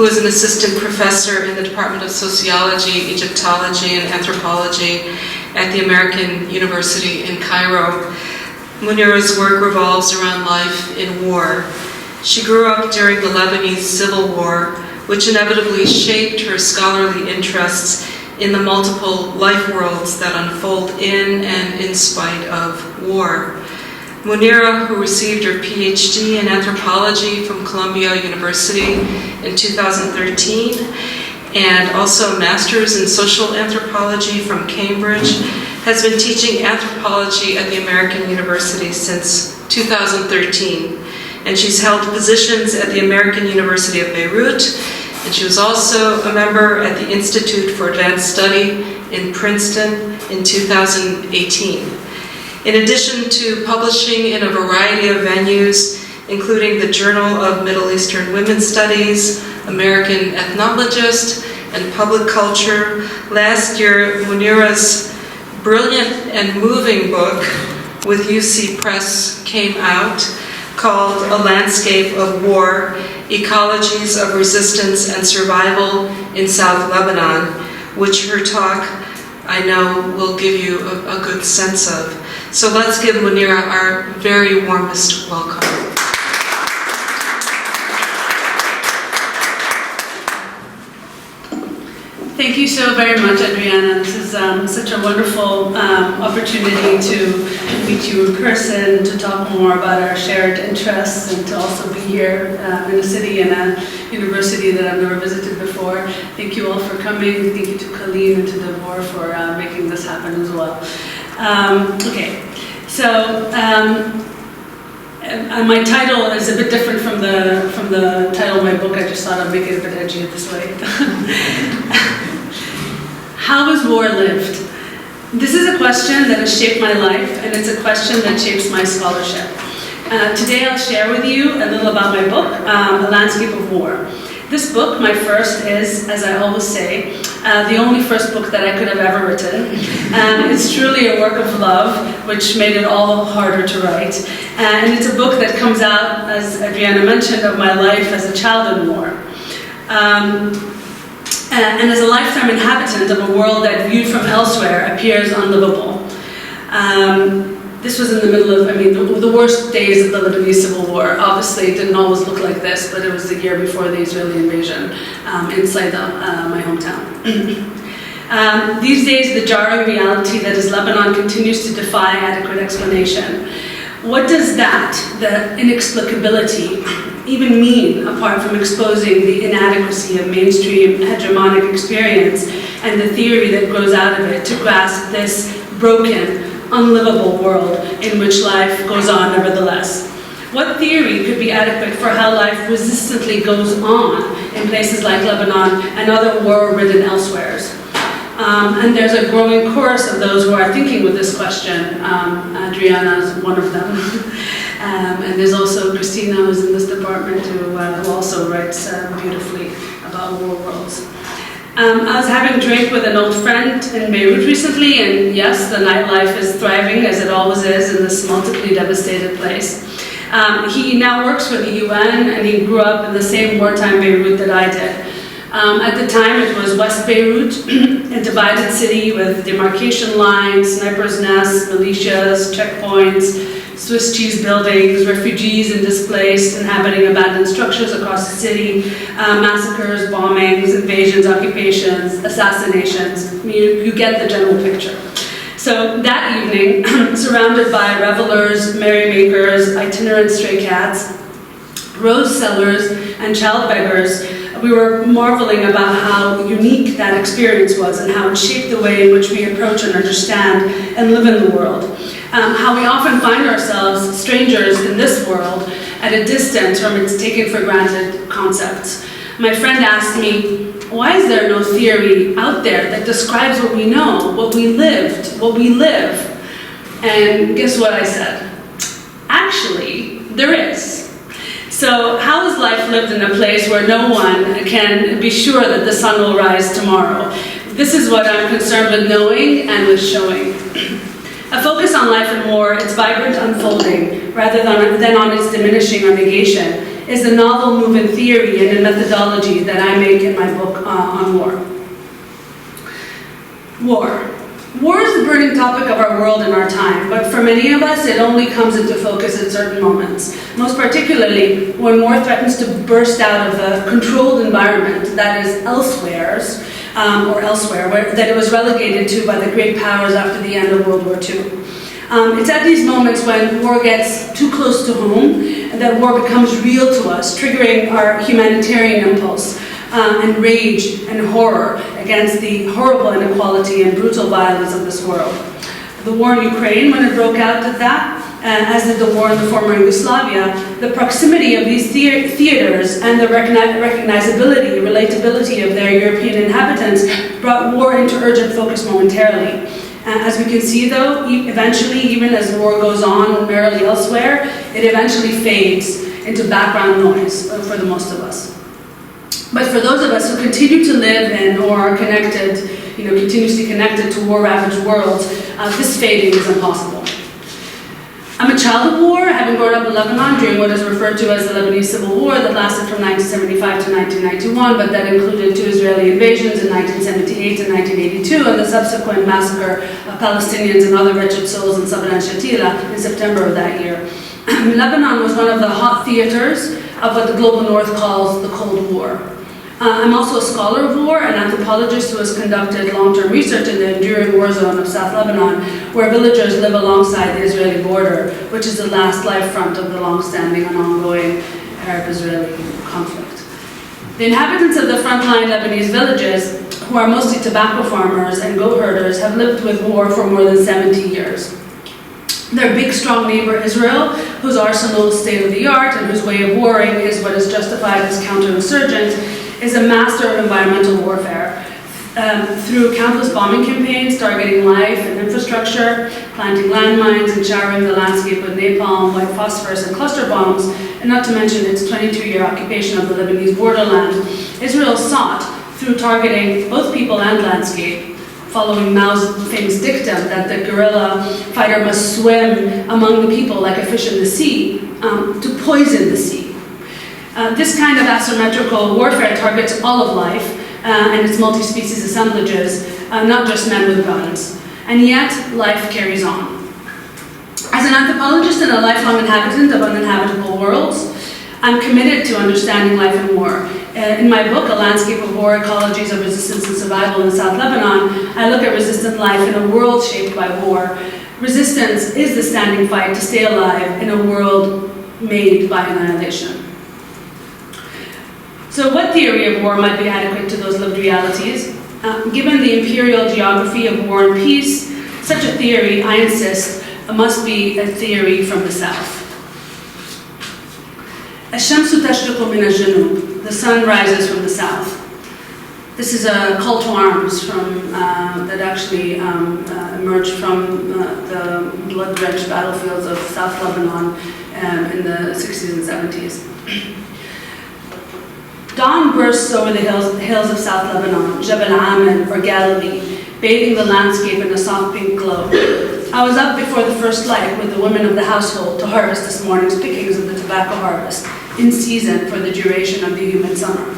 who is an assistant professor in the Department of Sociology, Egyptology, and Anthropology at the American University in Cairo. Munira's work revolves around life in war. She grew up during the Lebanese Civil War, which inevitably shaped her scholarly interests in the multiple life worlds that unfold in and in spite of war. Munira, who received her PhD in anthropology from Columbia University in 2013, and also a master's in social anthropology from Cambridge, has been teaching anthropology at the American University since 2013. And she's held positions at the American University of Beirut, and she was also a member at the Institute for Advanced Study in Princeton in 2018. In addition to publishing in a variety of venues, including the Journal of Middle Eastern Women's Studies, American Ethnologist, and Public Culture, last year Munira's brilliant and moving book with UC Press came out, called A Landscape of War, Ecologies of Resistance and Survival in South Lebanon, which her talk, I know, will give you a good sense of. So let's give Munira our very warmest welcome. Thank you so very much, Adriana. This is such a wonderful opportunity to meet you in person, to talk more about our shared interests, and to also be here in a city and a university that I've never visited before. Thank you all for coming. Thank you to Colleen and to Devor for making this happen as well. Okay, so my title is a bit different from the title of my book. I just thought I'd make it a bit edgy this way. How is war lived? This is a question that has shaped my life, and it's a question that shapes my scholarship. Today I'll share with you a little about my book, A Landscape of War. This book, my first, is, as I always say, the only first book that I could have ever written. It's truly a work of love, which made it all harder to write. And it's a book that comes out, as Adriana mentioned, of my life as a child in war. And as a lifetime inhabitant of a world that, viewed from elsewhere, appears unlivable. This was in the middle of, the worst days of the Lebanese Civil War. Obviously, it didn't always look like this, but it was the year before the Israeli invasion inside my hometown. These days, the jarring reality that is Lebanon continues to defy adequate explanation. What does that, the inexplicability, even mean, apart from exposing the inadequacy of mainstream hegemonic experience and the theory that grows out of it to grasp this broken, unlivable world in which life goes on nevertheless? What theory could be adequate for how life resistantly goes on in places like Lebanon and other war-ridden elsewheres? And there's a growing chorus of those who are thinking with this question. Adriana is one of them. And there's also Christina, who's in this department, who also writes beautifully about war worlds. I was having a drink with an old friend in Beirut recently, and yes, the nightlife is thriving, as it always is in this multiply devastated place. He now works for the UN, and he grew up in the same wartime Beirut that I did. At the time, it was West Beirut, a divided city with demarcation lines, snipers' nests, militias, checkpoints, Swiss cheese buildings, refugees and displaced inhabiting abandoned structures across the city, massacres, bombings, invasions, occupations, assassinations. You get the general picture. So that evening, surrounded by revelers, merrymakers, itinerant stray cats, rose sellers, and child beggars, we were marveling about how unique that experience was and how it shaped the way in which we approach and understand and live in the world. How we often find ourselves strangers in this world at a distance from its taken for granted concepts. My friend asked me, why is there no theory out there that describes what we know, what we lived, what we live? And guess what I said? Actually, there is. So how is life lived in a place where no one can be sure that the sun will rise tomorrow? This is what I'm concerned with knowing and with showing. A focus on life and war, its vibrant unfolding, rather than on its diminishing or negation, is the novel movement theory and the methodology that I make in my book on war. War. War is the burning topic of our world and our time, but for many of us, it only comes into focus at certain moments. Most particularly, when war threatens to burst out of the controlled environment that is elsewhere, that it was relegated to by the great powers after the end of World War II. It's at these moments when war gets too close to home that war becomes real to us, triggering our humanitarian impulse and rage and horror against the horrible inequality and brutal violence of this world. The war in Ukraine, when it broke out, did that, as did the war in the former Yugoslavia. The proximity of these theaters and the recognizability, relatability of their European inhabitants brought war into urgent focus momentarily. As we can see, though, eventually, even as war goes on merrily elsewhere, it eventually fades into background noise for the most of us. But for those of us who continue to live in or are connected, continuously connected to war-ravaged worlds, this fading is impossible. I'm a child of war, having grown up in Lebanon during what is referred to as the Lebanese Civil War that lasted from 1975 to 1991, but that included 2 Israeli invasions in 1978 and 1982, and the subsequent massacre of Palestinians and other wretched souls in Sabra and Shatila in September of that year. Lebanon was one of the hot theaters of what the global north calls the Cold War. I'm also a scholar of war, an anthropologist who has conducted long-term research in the enduring war zone of South Lebanon, where villagers live alongside the Israeli border, which is the last life front of the long-standing and ongoing Arab-Israeli conflict. The inhabitants of the frontline Lebanese villages, who are mostly tobacco farmers and goat herders, have lived with war for more than 70 years. Their big, strong neighbor Israel, whose arsenal is state-of-the-art and whose way of warring is what is justified as counterinsurgent, is a master of environmental warfare. Through countless bombing campaigns targeting life and infrastructure, planting landmines and showering the landscape with napalm, white phosphorus and cluster bombs, and not to mention its 22-year occupation of the Lebanese borderland, Israel sought, through targeting both people and landscape, following Mao's famous dictum that the guerrilla fighter must swim among the people like a fish in the sea, to poison the sea. This kind of asymmetrical warfare targets all of life and its multi-species assemblages, not just men with guns. And yet, life carries on. As an anthropologist and a lifelong inhabitant of uninhabitable worlds, I'm committed to understanding life in war. In my book, A Landscape of War, Ecologies of Resistance and Survival in South Lebanon, I look at resistant life in a world shaped by war. Resistance is the standing fight to stay alive in a world made by annihilation. So what theory of war might be adequate to those lived realities? Given the imperial geography of war and peace, such a theory, I insist, must be a theory from the south. الشمس تشرق من الجنوب. The sun rises from the south. This is a call to arms that actually emerged from the blood-drenched battlefields of South Lebanon in the 60s and 70s. Dawn bursts over the hills of South Lebanon, Jebel Amen or Galilee, bathing the landscape in a soft pink glow. I was up before the first light with the women of the household to harvest this morning's pickings of the tobacco harvest, in season for the duration of the humid summer.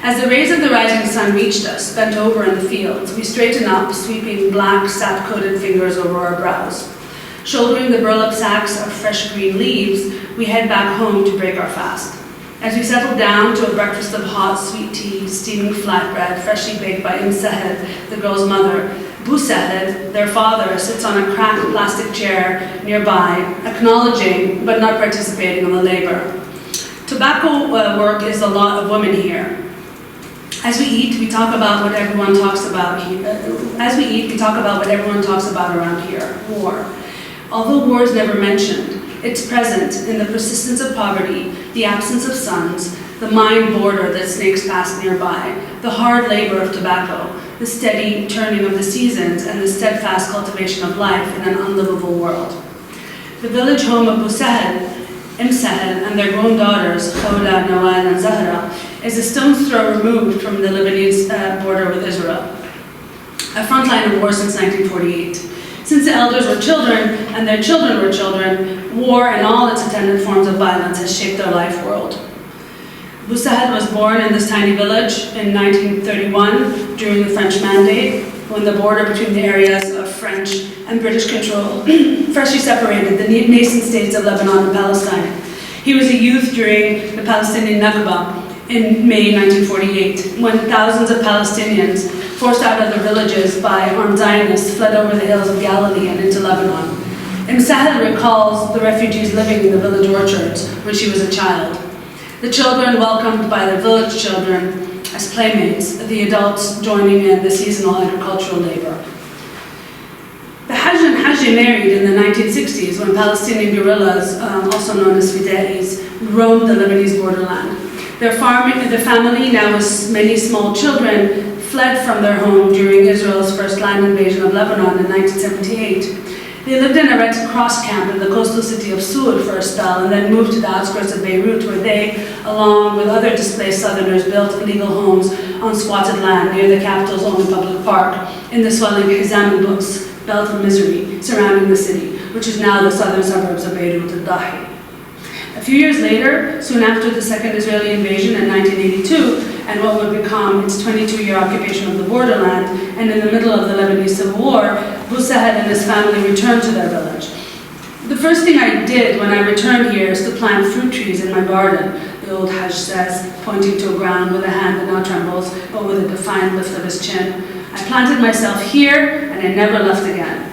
As the rays of the rising sun reached us, bent over in the fields, we straighten up, sweeping black, sap-coated fingers over our brows. Shouldering the burlap sacks of fresh green leaves, we head back home to break our fast. As we settle down to a breakfast of hot, sweet tea, steaming flatbread, freshly baked by Sahed, the girl's mother, Sahed, their father, sits on a cracked plastic chair nearby, acknowledging but not participating in the labor. Tobacco work is a lot of women here. As we eat, we talk about what everyone talks about around here, war. Although war is never mentioned, it's present in the persistence of poverty, the absence of suns, the mine border that snakes past nearby, the hard labor of tobacco, the steady turning of the seasons, and the steadfast cultivation of life in an unlivable world. The village home of Sahed, Sahed, and their grown daughters, Khawla, Nawal, and Zahra, is a stone's throw removed from the Lebanese border with Israel, a front line of war since 1948. Since the elders were children and their children were children, war and all its attendant forms of violence has shaped their life world. Boussahel was born in this tiny village in 1931 during the French Mandate, when the border between the areas of French and British control freshly separated the nascent states of Lebanon and Palestine. He was a youth during the Palestinian Nakba in May 1948, when thousands of Palestinians, forced out of their villages by armed Zionists, fled over the hills of Galilee and into Lebanon. Sahel recalls the refugees living in the village orchards when she was a child. The children welcomed by their village children as playmates, the adults joining in the seasonal agricultural labor. The Hajj and Hajji married in the 1960s when Palestinian guerrillas, also known as Fida'is, roamed the Lebanese borderland. The family, now with many small children, fled from their home during Israel's first land invasion of Lebanon in 1978. They lived in a Red Cross camp in the coastal city of Sur for a spell, and then moved to the outskirts of Beirut, where they, along with other displaced Southerners, built illegal homes on squatted land near the capital's only public park in the swelling Hizam al-Buks, belt of misery, surrounding the city, which is now the southern suburbs of Beirut al-Dahi. A few years later, soon after the second Israeli invasion in 1982, and what would become its 22-year occupation of the borderland, and in the middle of the Lebanese Civil War, Boussahel and his family returned to their village. The first thing I did when I returned here is to plant fruit trees in my garden, the old Hajj says, pointing to a ground with a hand that now trembles, but with a defiant lift of his chin. I planted myself here, and I never left again.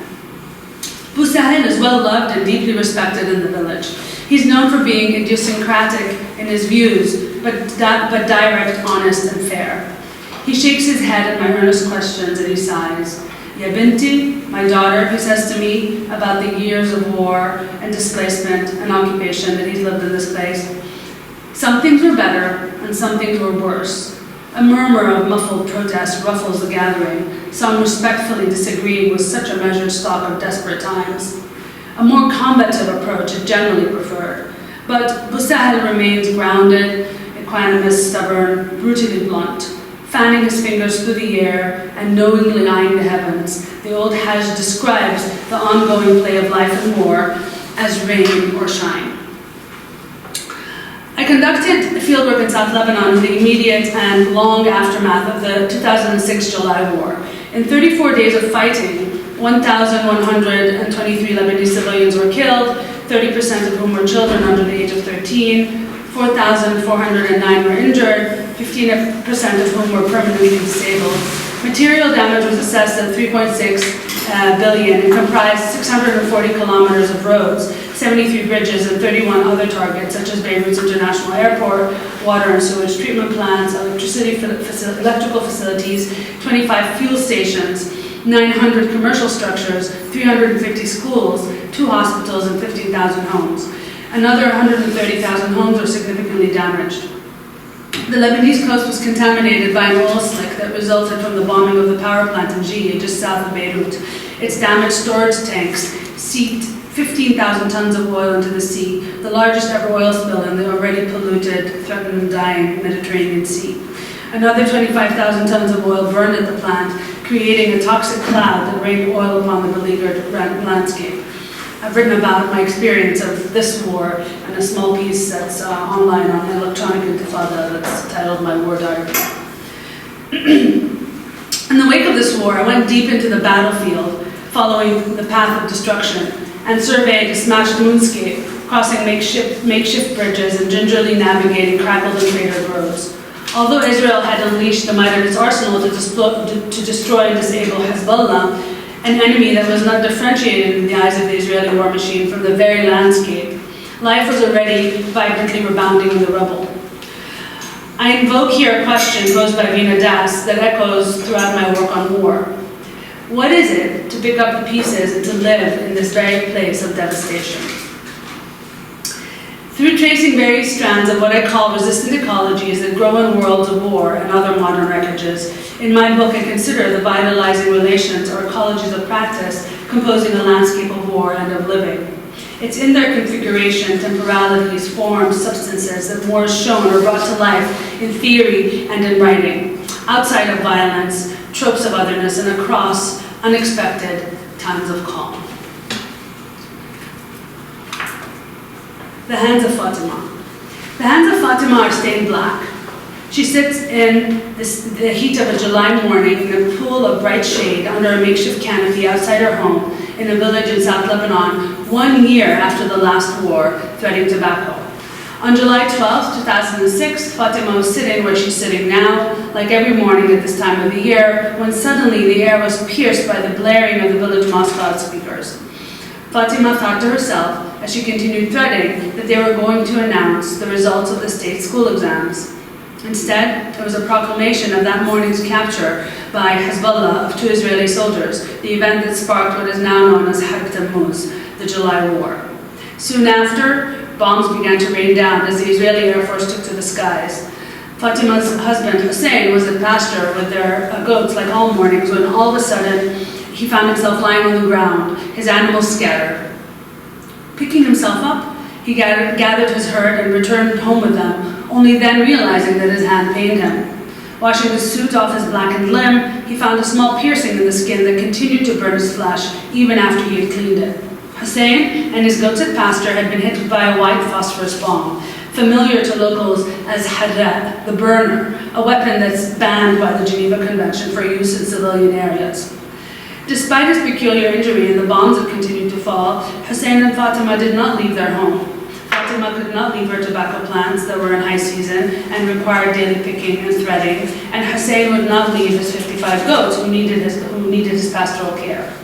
Boussahel is well loved and deeply respected in the village. He's known for being idiosyncratic in his views, but direct, honest, and fair. He shakes his head at my earnest questions and he sighs. Ya binti, my daughter, he says to me about the years of war and displacement and occupation that he's lived in this place. Some things were better and some things were worse. A murmur of muffled protest ruffles the gathering, some respectfully disagreeing with such a measured stock of desperate times. A more combative approach is generally preferred, but Boussahel remains grounded, equanimous, stubborn, brutally blunt, fanning his fingers through the air and knowingly eyeing the heavens. The old Hajj describes the ongoing play of life and war as rain or shine. I conducted fieldwork in South Lebanon in the immediate and long aftermath of the 2006 July war. In 34 days of fighting, 1,123 Lebanese civilians were killed, 30% of whom were children under the age of 13, 4,409 were injured, 15% of whom were permanently disabled. Material damage was assessed at $3.6 billion and comprised 640 kilometers of roads, 73 bridges, and 31 other targets, such as Beirut's International Airport, water and sewage treatment plants, electrical facilities, 25 fuel stations, 900 commercial structures, 350 schools, 2 hospitals, and 15,000 homes. Another 130,000 homes were significantly damaged. The Lebanese coast was contaminated by an oil slick that resulted from the bombing of the power plant in Jiyeh, just south of Beirut. Its damaged storage tanks seeped 15,000 tons of oil into the sea, the largest ever oil spill in the already polluted, threatened and dying Mediterranean Sea. Another 25,000 tons of oil burned at the plant, creating a toxic cloud that rained oil upon the beleaguered landscape. I've written about my experience of this war in a small piece that's online on Electronic Intifada that's titled My War Diary. In the wake of this war, I went deep into the battlefield, following the path of destruction, and surveyed a smashed moonscape, crossing makeshift bridges and gingerly navigating crackled and cratered roads. Although Israel had unleashed the might of its arsenal to destroy and disable Hezbollah, an enemy that was not differentiated in the eyes of the Israeli war machine from the very landscape, life was already vibrantly rebounding in the rubble. I invoke here a question posed by Vina Das that echoes throughout my work on war. What is it to pick up the pieces and to live in this very place of devastation? Through tracing various strands of what I call resistant ecologies that grow in worlds of war and other modern wreckages, in my book I consider the vitalizing relations or ecologies of practice composing a landscape of war and of living. It's in their configuration, temporalities, forms, substances that war is shown or brought to life in theory and in writing, outside of violence, tropes of otherness, and across unexpected times of calm. The hands of Fatima. The hands of Fatima are stained black. She sits in the heat of a July morning in a pool of bright shade under a makeshift canopy outside her home in a village in South Lebanon, 1 year after the last war threatening tobacco. On July 12, 2006, Fatima was sitting where she's sitting now, like every morning at this time of the year, when suddenly the air was pierced by the blaring of the village mosque loudspeakers. Fatima thought to herself, as she continued threading, that they were going to announce the results of the state school exams. Instead, there was a proclamation of that morning's capture by Hezbollah of 2 Israeli soldiers, the event that sparked what is now known as Harb Tammuz, the July War. Soon after, bombs began to rain down as the Israeli Air Force took to the skies. Fatima's husband, Hussein, was at pasture with their goats like all mornings when all of a sudden he found himself lying on the ground, his animals scattered. Picking himself up, he gathered his herd and returned home with them, only then realizing that his hand pained him. Washing the soot off his blackened limb, he found a small piercing in the skin that continued to burn his flesh even after he had cleaned it. Hussein and his goats at pasture had been hit by a white phosphorus bomb, familiar to locals as Harab, the burner, a weapon that's banned by the Geneva Convention for use in civilian areas. Despite his peculiar injury and the bombs that continued to fall, Hussein and Fatima did not leave their home. Fatima could not leave her tobacco plants that were in high season and required daily picking and threading, and Hussein would not leave his 55 goats who needed his pastoral care.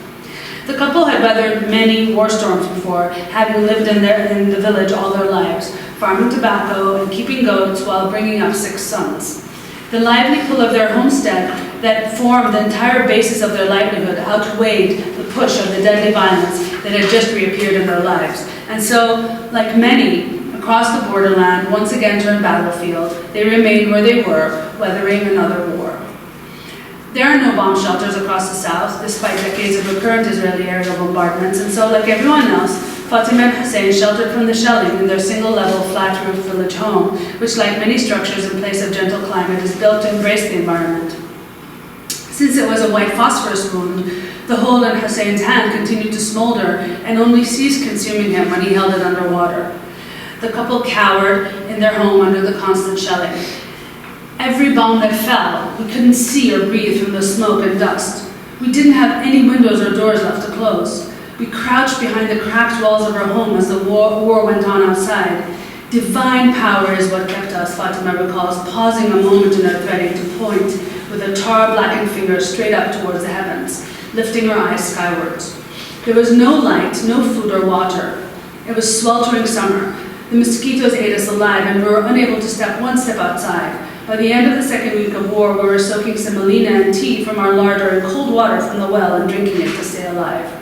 The couple had weathered many war storms before, having lived in the village all their lives, farming tobacco and keeping goats while bringing up 6 sons. The lively pull of their homestead that formed the entire basis of their livelihood outweighed the push of the deadly violence that had just reappeared in their lives. And so, like many across the borderland once again turned battlefield, they remained where they were, weathering another war. There are no bomb shelters across the south, despite decades of recurrent Israeli aerial bombardments, and so, like everyone else, Fatima and Hussein sheltered from the shelling in their single-level, flat-roofed village home, which, like many structures in place of gentle climate, is built to embrace the environment. Since it was a white phosphorus wound, the hole in Hussein's hand continued to smolder and only ceased consuming him when he held it underwater. The couple cowered in their home under the constant shelling. Every bomb that fell, we couldn't see or breathe through the smoke and dust. We didn't have any windows or doors left to close. We crouched behind the cracked walls of our home as the war went on outside. Divine power is what kept us, Fatima recalls, pausing a moment in her threading to point with a tar-blackened finger straight up towards the heavens, lifting her eyes skywards. There was no light, no food or water. It was sweltering summer. The mosquitoes ate us alive and we were unable to step one step outside. By the end of the second week of war, we were soaking semolina and tea from our larder in cold water from the well and drinking it to stay alive.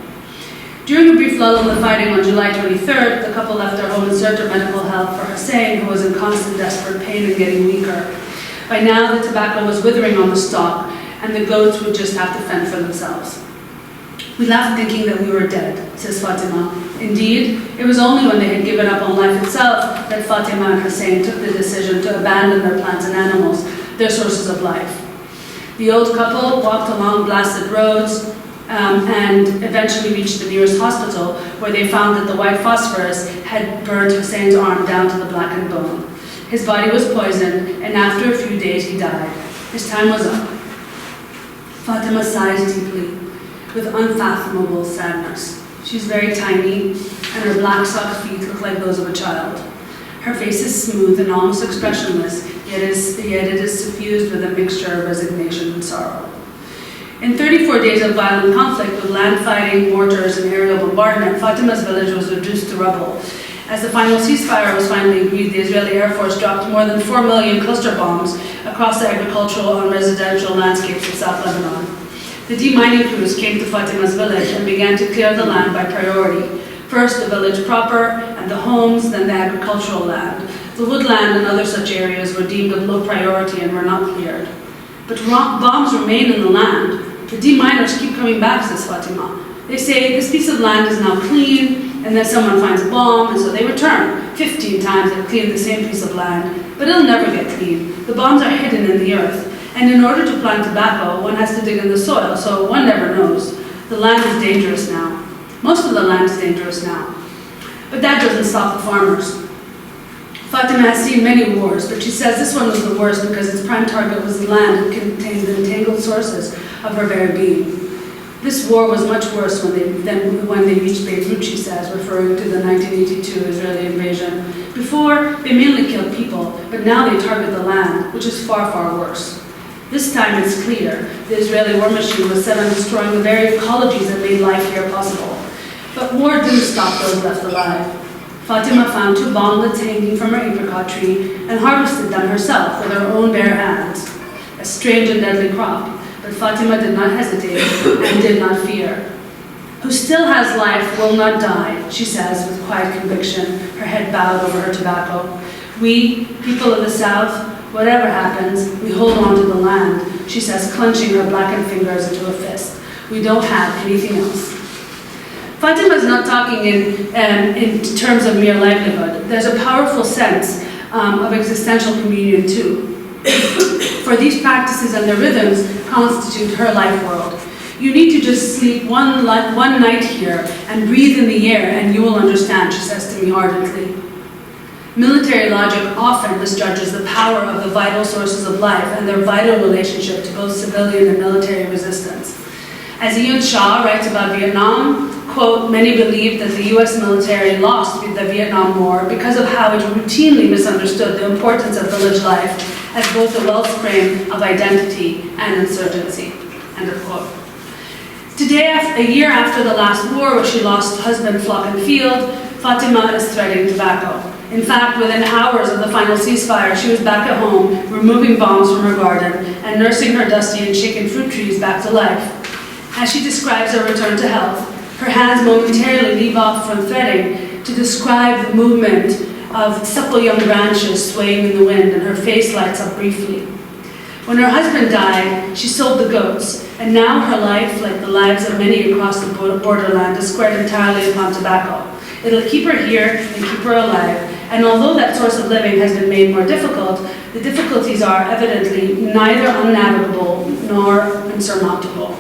During a brief lull in the fighting on July 23rd, the couple left their home in search of medical help for Hussein, who was in constant desperate pain and getting weaker. By now, the tobacco was withering on the stalk, and the goats would just have to fend for themselves. We laughed thinking that we were dead, says Fatima. Indeed, it was only when they had given up on life itself that Fatima and Hussein took the decision to abandon their plants and animals, their sources of life. The old couple walked along blasted roads and eventually reached the nearest hospital, where they found that the white phosphorus had burned Hussein's arm down to the blackened bone. His body was poisoned, and after a few days he died. His time was up. Fatima sighs deeply, with unfathomable sadness. She's very tiny, and her black socked feet look like those of a child. Her face is smooth and almost expressionless, yet it is suffused with a mixture of resignation and sorrow. In 34 days of violent conflict with land fighting, mortars, and aerial bombardment, Fatima's village was reduced to rubble. As the final ceasefire was finally agreed, the Israeli Air Force dropped more than 4 million cluster bombs across the agricultural and residential landscapes of South Lebanon. The demining crews came to Fatima's village and began to clear the land by priority. First the village proper and the homes, then the agricultural land. The woodland and other such areas were deemed of low priority and were not cleared. But bombs remain in the land. The deminers keep coming back, says Fatima. They say this piece of land is now clean, and then someone finds a bomb, and so they return 15 times and clean the same piece of land. But it'll never get clean. The bombs are hidden in the earth. And in order to plant tobacco, one has to dig in the soil, so one never knows. The land is dangerous now. Most of the land is dangerous now. But that doesn't stop the farmers. Fatima has seen many wars, but she says this one was the worst because its prime target was the land that contained the entangled sources of her very being. This war was much worse than when they reached Beirut, she says, referring to the 1982 Israeli invasion. Before, they mainly killed people, but now they target the land, which is far, far worse. This time it's clear the Israeli war machine was set on destroying the very ecologies that made life here possible. But war didn't stop those left alive. Fatima found 2 bomblets hanging from her apricot tree and harvested them herself with her own bare hands. A strange and deadly crop, but Fatima did not hesitate and did not fear. Who still has life will not die, she says with quiet conviction, her head bowed over her tobacco. We, people of the South, whatever happens, we hold on to the land, she says, clenching her blackened fingers into a fist. We don't have anything else. Fatima is not talking in terms of mere livelihood. There's a powerful sense of existential communion too. For these practices and their rhythms constitute her life world. You need to just sleep one night here and breathe in the air and you will understand, she says to me ardently. Military logic often misjudges the power of the vital sources of life and their vital relationship to both civilian and military resistance. As Ian Shaw writes about Vietnam, quote, many believe that the US military lost the Vietnam War because of how it routinely misunderstood the importance of village life as both a wellspring of identity and insurgency, end of quote. Today, a year after the last war where she lost husband, flock, and field, Fatima is threading tobacco. In fact, within hours of the final ceasefire, she was back at home, removing bombs from her garden and nursing her dusty and shaken fruit trees back to life. As she describes her return to health, her hands momentarily leave off from threading to describe the movement of supple young branches swaying in the wind, and her face lights up briefly. When her husband died, she sold the goats, and now her life, like the lives of many across the borderland, is squared entirely upon tobacco. It'll keep her here and keep her alive, and although that source of living has been made more difficult, the difficulties are evidently neither unnavigable nor insurmountable.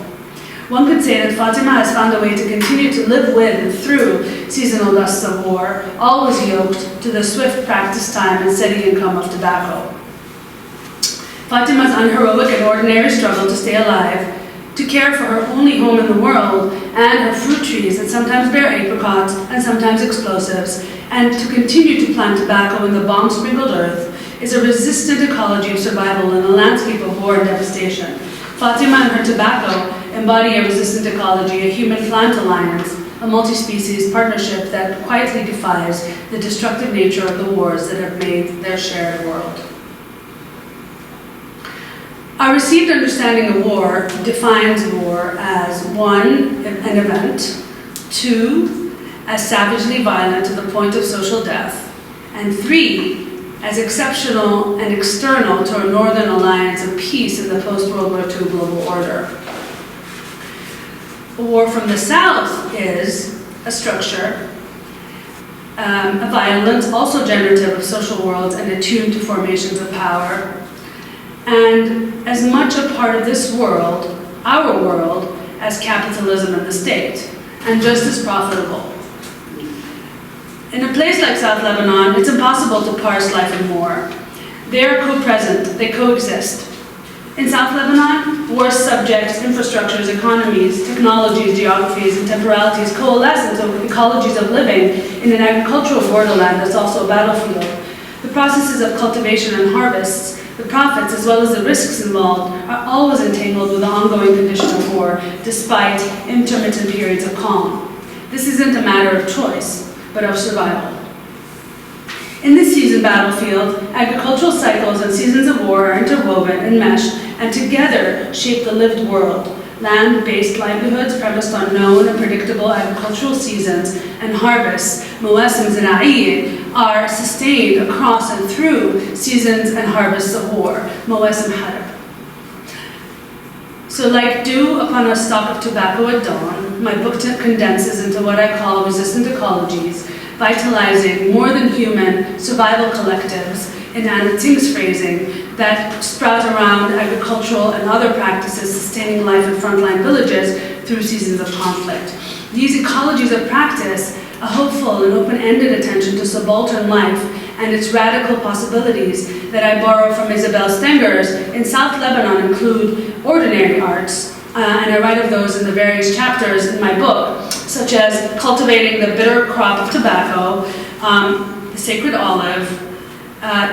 One could say that Fatima has found a way to continue to live with and through seasonal lusts of war, always yoked to the swift practice time and steady income of tobacco. Fatima's unheroic and ordinary struggle to stay alive, to care for her only home in the world and her fruit trees that sometimes bear apricots and sometimes explosives, and to continue to plant tobacco in the bomb-sprinkled earth, is a resistant ecology of survival in a landscape of war and devastation. Fatima and her tobacco embody a resistant ecology, a human-plant alliance, a multi-species partnership that quietly defies the destructive nature of the wars that have made their shared world. Our received understanding of war defines war as 1, an event, 2, as savagely violent to the point of social death, and 3, as exceptional and external to a northern alliance of peace in the post-World War II global order. A war from the South is a structure, a violence also generative of social worlds and attuned to formations of power, and as much a part of this world, our world, as capitalism and the state, and just as profitable. In a place like South Lebanon, it's impossible to parse life and war. They are co-present, they coexist. In South Lebanon, war subjects, infrastructures, economies, technologies, geographies, and temporalities coalesce into ecologies of living in an agricultural borderland that's also a battlefield. The processes of cultivation and harvests, the profits as well as the risks involved, are always entangled with the ongoing condition of war, despite intermittent periods of calm. This isn't a matter of choice, but of survival. In this season battlefield, agricultural cycles and seasons of war are interwoven, enmeshed, and together shape the lived world. Land-based livelihoods premised on known and predictable agricultural seasons and harvests, مواسم زراعية, are sustained across and through seasons and harvests of war, مواسم حرب. So like dew upon a stalk of tobacco at dawn, my book condenses into what I call resistant ecologies, vitalizing more than human survival collectives, in Anna Tsing's phrasing, that sprout around agricultural and other practices sustaining life in frontline villages through seasons of conflict. These ecologies of practice, a hopeful and open-ended attention to subaltern life and its radical possibilities that I borrow from Isabel Stenger's in South Lebanon include ordinary arts, and I write of those in the various chapters in my book, such as cultivating the bitter crop of tobacco, the sacred olive,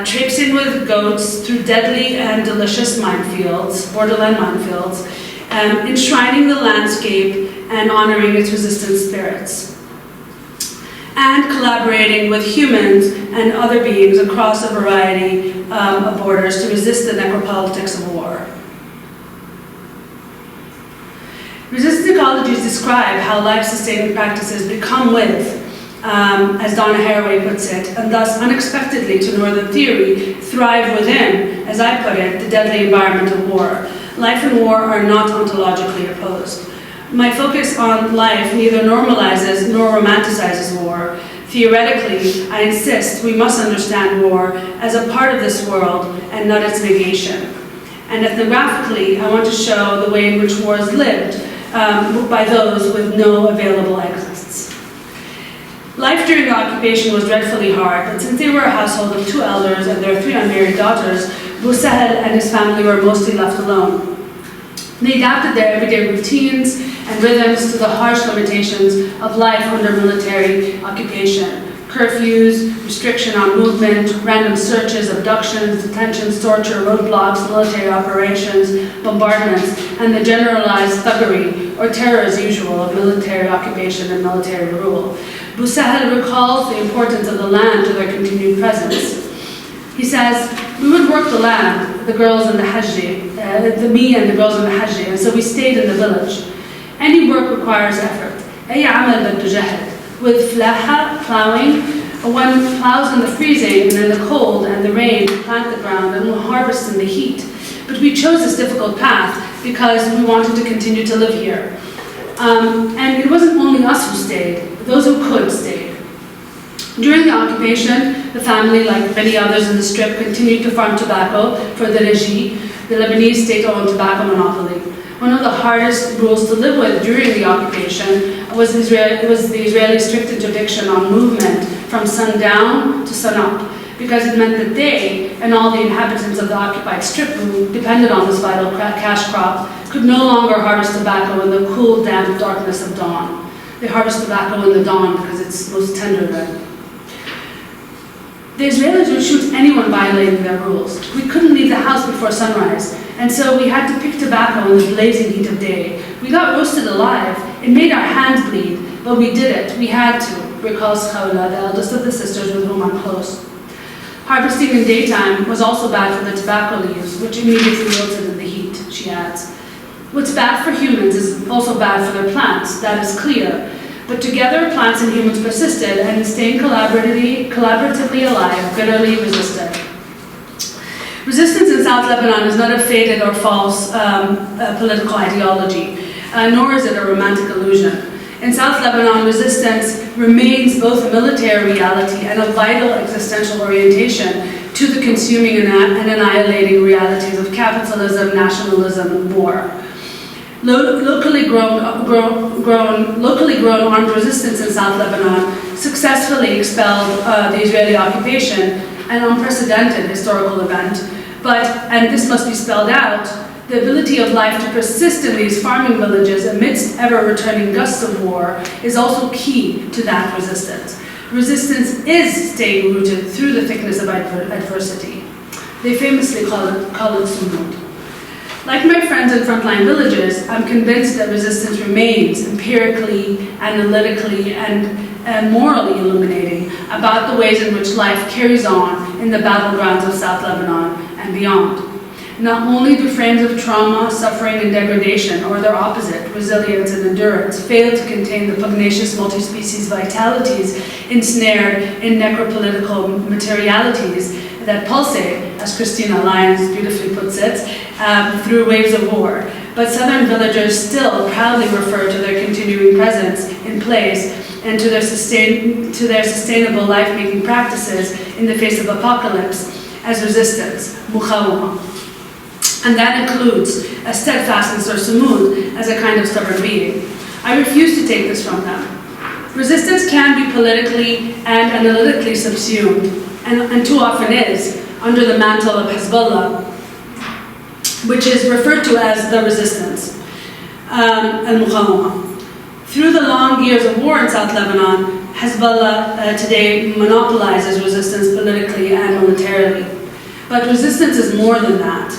traipsing with goats through deadly and delicious minefields, borderland minefields, enshrining the landscape and honoring its resistant spirits, and collaborating with humans and other beings across a variety of borders to resist the necropolitics of war. Resistance ecologies describe how life-sustaining practices become with, as Donna Haraway puts it, and thus unexpectedly to Northern theory, thrive within, as I put it, the deadly environment of war. Life and war are not ontologically opposed. My focus on life neither normalizes nor romanticizes war. Theoretically, I insist we must understand war as a part of this world and not its negation. And ethnographically, I want to show the way in which war is lived by those with no available exits. Life during the occupation was dreadfully hard, but since they were a household of 2 elders and their 3 unmarried daughters, Boussahel and his family were mostly left alone. They adapted their everyday routines and rhythms to the harsh limitations of life under military occupation. Curfews, restriction on movement, random searches, abductions, detentions, torture, roadblocks, military operations, bombardments, and the generalized thuggery, or terror as usual, of military occupation and military rule. Boussahel recalls the importance of the land to their continued presence. He says, we would work the land, the girls in the hajji, me and the girls in the hajji, and so we stayed in the village. Any work requires effort. أي عمل بده جهد. With flaha, plowing, one plows in the freezing and in the cold and the rain to plant the ground and will harvest in the heat. But we chose this difficult path because we wanted to continue to live here. And it wasn't only us who stayed, those who could stayed. During the occupation, the family, like many others in the Strip, continued to farm tobacco for the Regie, the Lebanese state-owned tobacco monopoly. One of the hardest rules to live with during the occupation was the Israeli strict interdiction on movement from sundown to sunup, because it meant that they and all the inhabitants of the occupied Strip who depended on this vital cash crop could no longer harvest tobacco in the cool, damp darkness of dawn. They harvest tobacco in the dawn because it's most tender then. The Israelis would shoot anyone violating their rules. We couldn't leave the house before sunrise, and so we had to pick tobacco in the blazing heat of day. We got roasted alive. It made our hands bleed, but we did it. We had to, recalls Khawla, the eldest of the sisters with whom I'm close. Harvesting in daytime was also bad for the tobacco leaves, which immediately wilted in the heat, she adds. What's bad for humans is also bad for their plants, that is clear. But together, plants and humans persisted and staying collaboratively alive, bitterly resisted. Resistance in South Lebanon is not a faded or false political ideology, nor is it a romantic illusion. In South Lebanon, resistance remains both a military reality and a vital existential orientation to the consuming and annihilating realities of capitalism, nationalism, and war. Locally grown armed resistance in South Lebanon successfully expelled the Israeli occupation, an unprecedented historical event. And this must be spelled out, the ability of life to persist in these farming villages amidst ever-returning gusts of war is also key to that resistance. Resistance is staying rooted through the thickness of adversity. They famously call it sumud. Like my friends in frontline villages, I'm convinced that resistance remains empirically, analytically, and morally illuminating about the ways in which life carries on in the battlegrounds of South Lebanon and beyond. Not only do frames of trauma, suffering, and degradation, or their opposite, resilience and endurance, fail to contain the pugnacious multi-species vitalities ensnared in necropolitical materialities that pulsate, as Christina Lyons beautifully puts it, through waves of war. But Southern villagers still proudly refer to their continuing presence in place and to their sustainable life-making practices in the face of apocalypse as resistance, muqawama. And that includes a steadfastness or sumud as a kind of stubborn being. I refuse to take this from them. Resistance can be politically and analytically subsumed. and too often is, under the mantle of Hezbollah, which is referred to as the resistance, al-Muqawama. Through the long years of war in South Lebanon, Hezbollah today monopolizes resistance politically and militarily. But resistance is more than that.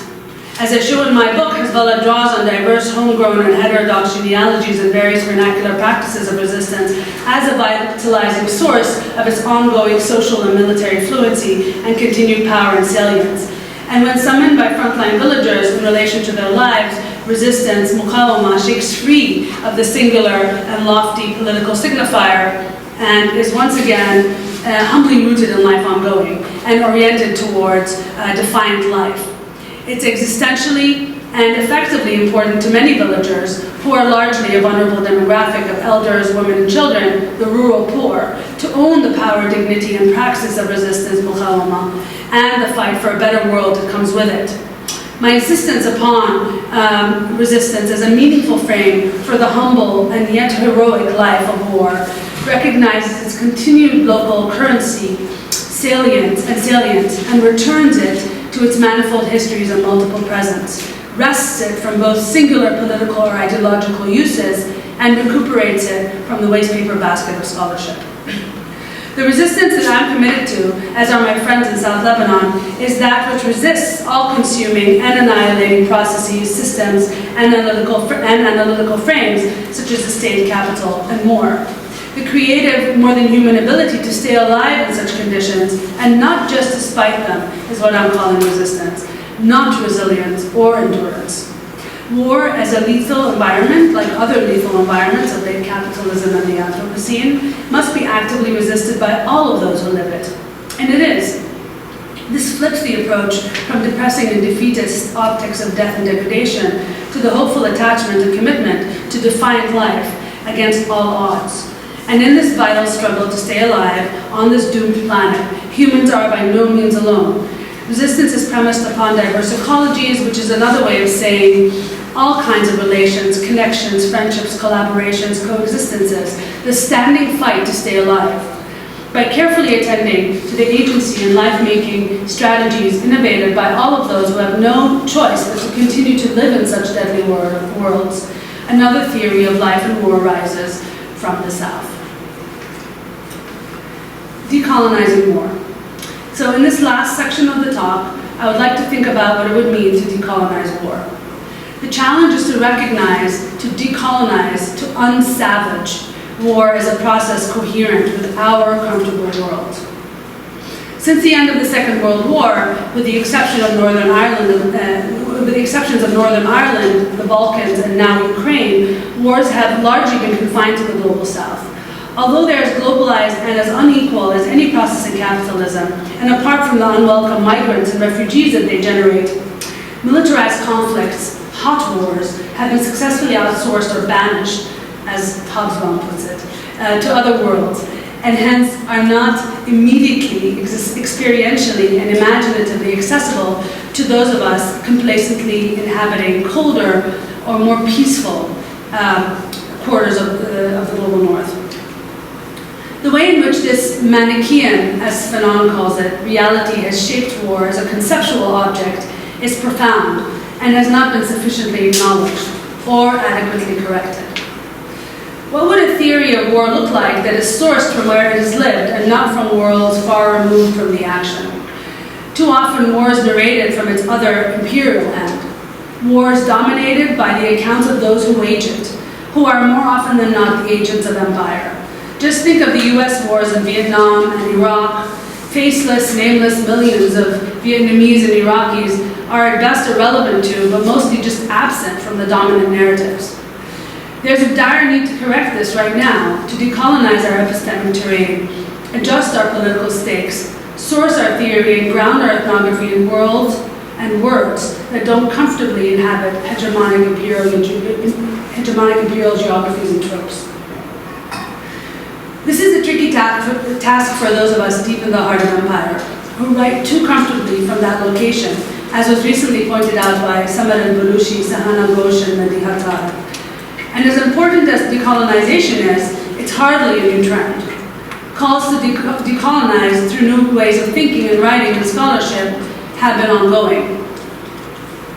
As I show in my book, Hezbollah draws on diverse, homegrown, and heterodox genealogies and various vernacular practices of resistance as a vitalizing source of its ongoing social and military fluency and continued power and salience. And when summoned by frontline villagers in relation to their lives, resistance, muqawama, shakes free of the singular and lofty political signifier and is once again humbly rooted in life ongoing and oriented towards defiant life. It's existentially and effectively important to many villagers who are largely a vulnerable demographic of elders, women, and children, the rural poor, to own the power, dignity, and praxis of resistance, muqawama, and the fight for a better world that comes with it. My insistence upon resistance as a meaningful frame for the humble and yet heroic life of war recognizes its continued local currency, salient, and returns it to its manifold histories and multiple presents, wrests it from both singular political or ideological uses, and recuperates it from the wastepaper basket of scholarship. The resistance that I'm committed to, as are my friends in South Lebanon, is that which resists all-consuming and annihilating processes, systems, and analytical frames, such as the state, capital, and more. The creative, more than human ability to stay alive in such conditions, and not just despite them, is what I'm calling resistance, not resilience or endurance. War as a lethal environment, like other lethal environments of late capitalism and the Anthropocene, must be actively resisted by all of those who live it. And it is. This flips the approach from depressing and defeatist optics of death and degradation to the hopeful attachment and commitment to defiant life against all odds. And in this vital struggle to stay alive on this doomed planet, humans are by no means alone. Resistance is premised upon diverse ecologies, which is another way of saying all kinds of relations, connections, friendships, collaborations, coexistences, the standing fight to stay alive. By carefully attending to the agency and life-making strategies innovated by all of those who have no choice but to continue to live in such deadly worlds, another theory of life and war rises from the South. Decolonizing war. So in this last section of the talk, I would like to think about what it would mean to decolonize war. The challenge is to recognize, to decolonize, to unsavage war as a process coherent with our comfortable world. Since the end of the Second World War, with the exception of Northern Ireland, with the exceptions of Northern Ireland, the Balkans, and now Ukraine, wars have largely been confined to the global South. Although they are as globalized and as unequal as any process in capitalism, and apart from the unwelcome migrants and refugees that they generate, militarized conflicts, hot wars, have been successfully outsourced or banished, as Hobsbawm puts it, to other worlds, and hence are not immediately, experientially, and imaginatively accessible to those of us complacently inhabiting colder or more peaceful quarters of the global north. The way in which this Manichaean, as Fanon calls it, reality has shaped war as a conceptual object is profound and has not been sufficiently acknowledged or adequately corrected. What would a theory of war look like that is sourced from where it has lived and not from worlds far removed from the action? Too often war is narrated from its other imperial end. War is dominated by the accounts of those who wage it, who are more often than not the agents of empire. Just think of the US wars in Vietnam and Iraq. Faceless, nameless millions of Vietnamese and Iraqis are at best irrelevant to, but mostly just absent from the dominant narratives. There's a dire need to correct this right now, to decolonize our epistemic terrain, adjust our political stakes, source our theory, and ground our ethnography in worlds and words that don't comfortably inhabit hegemonic imperial geographies and tropes. This is a tricky task for those of us deep in the heart of empire, who write too comfortably from that location, as was recently pointed out by Samar al-Balushi, Sahana Ghosh, and Mehdi Hattab. And as important as decolonization is, it's hardly a new trend. calls to decolonize through new ways of thinking and writing and scholarship have been ongoing.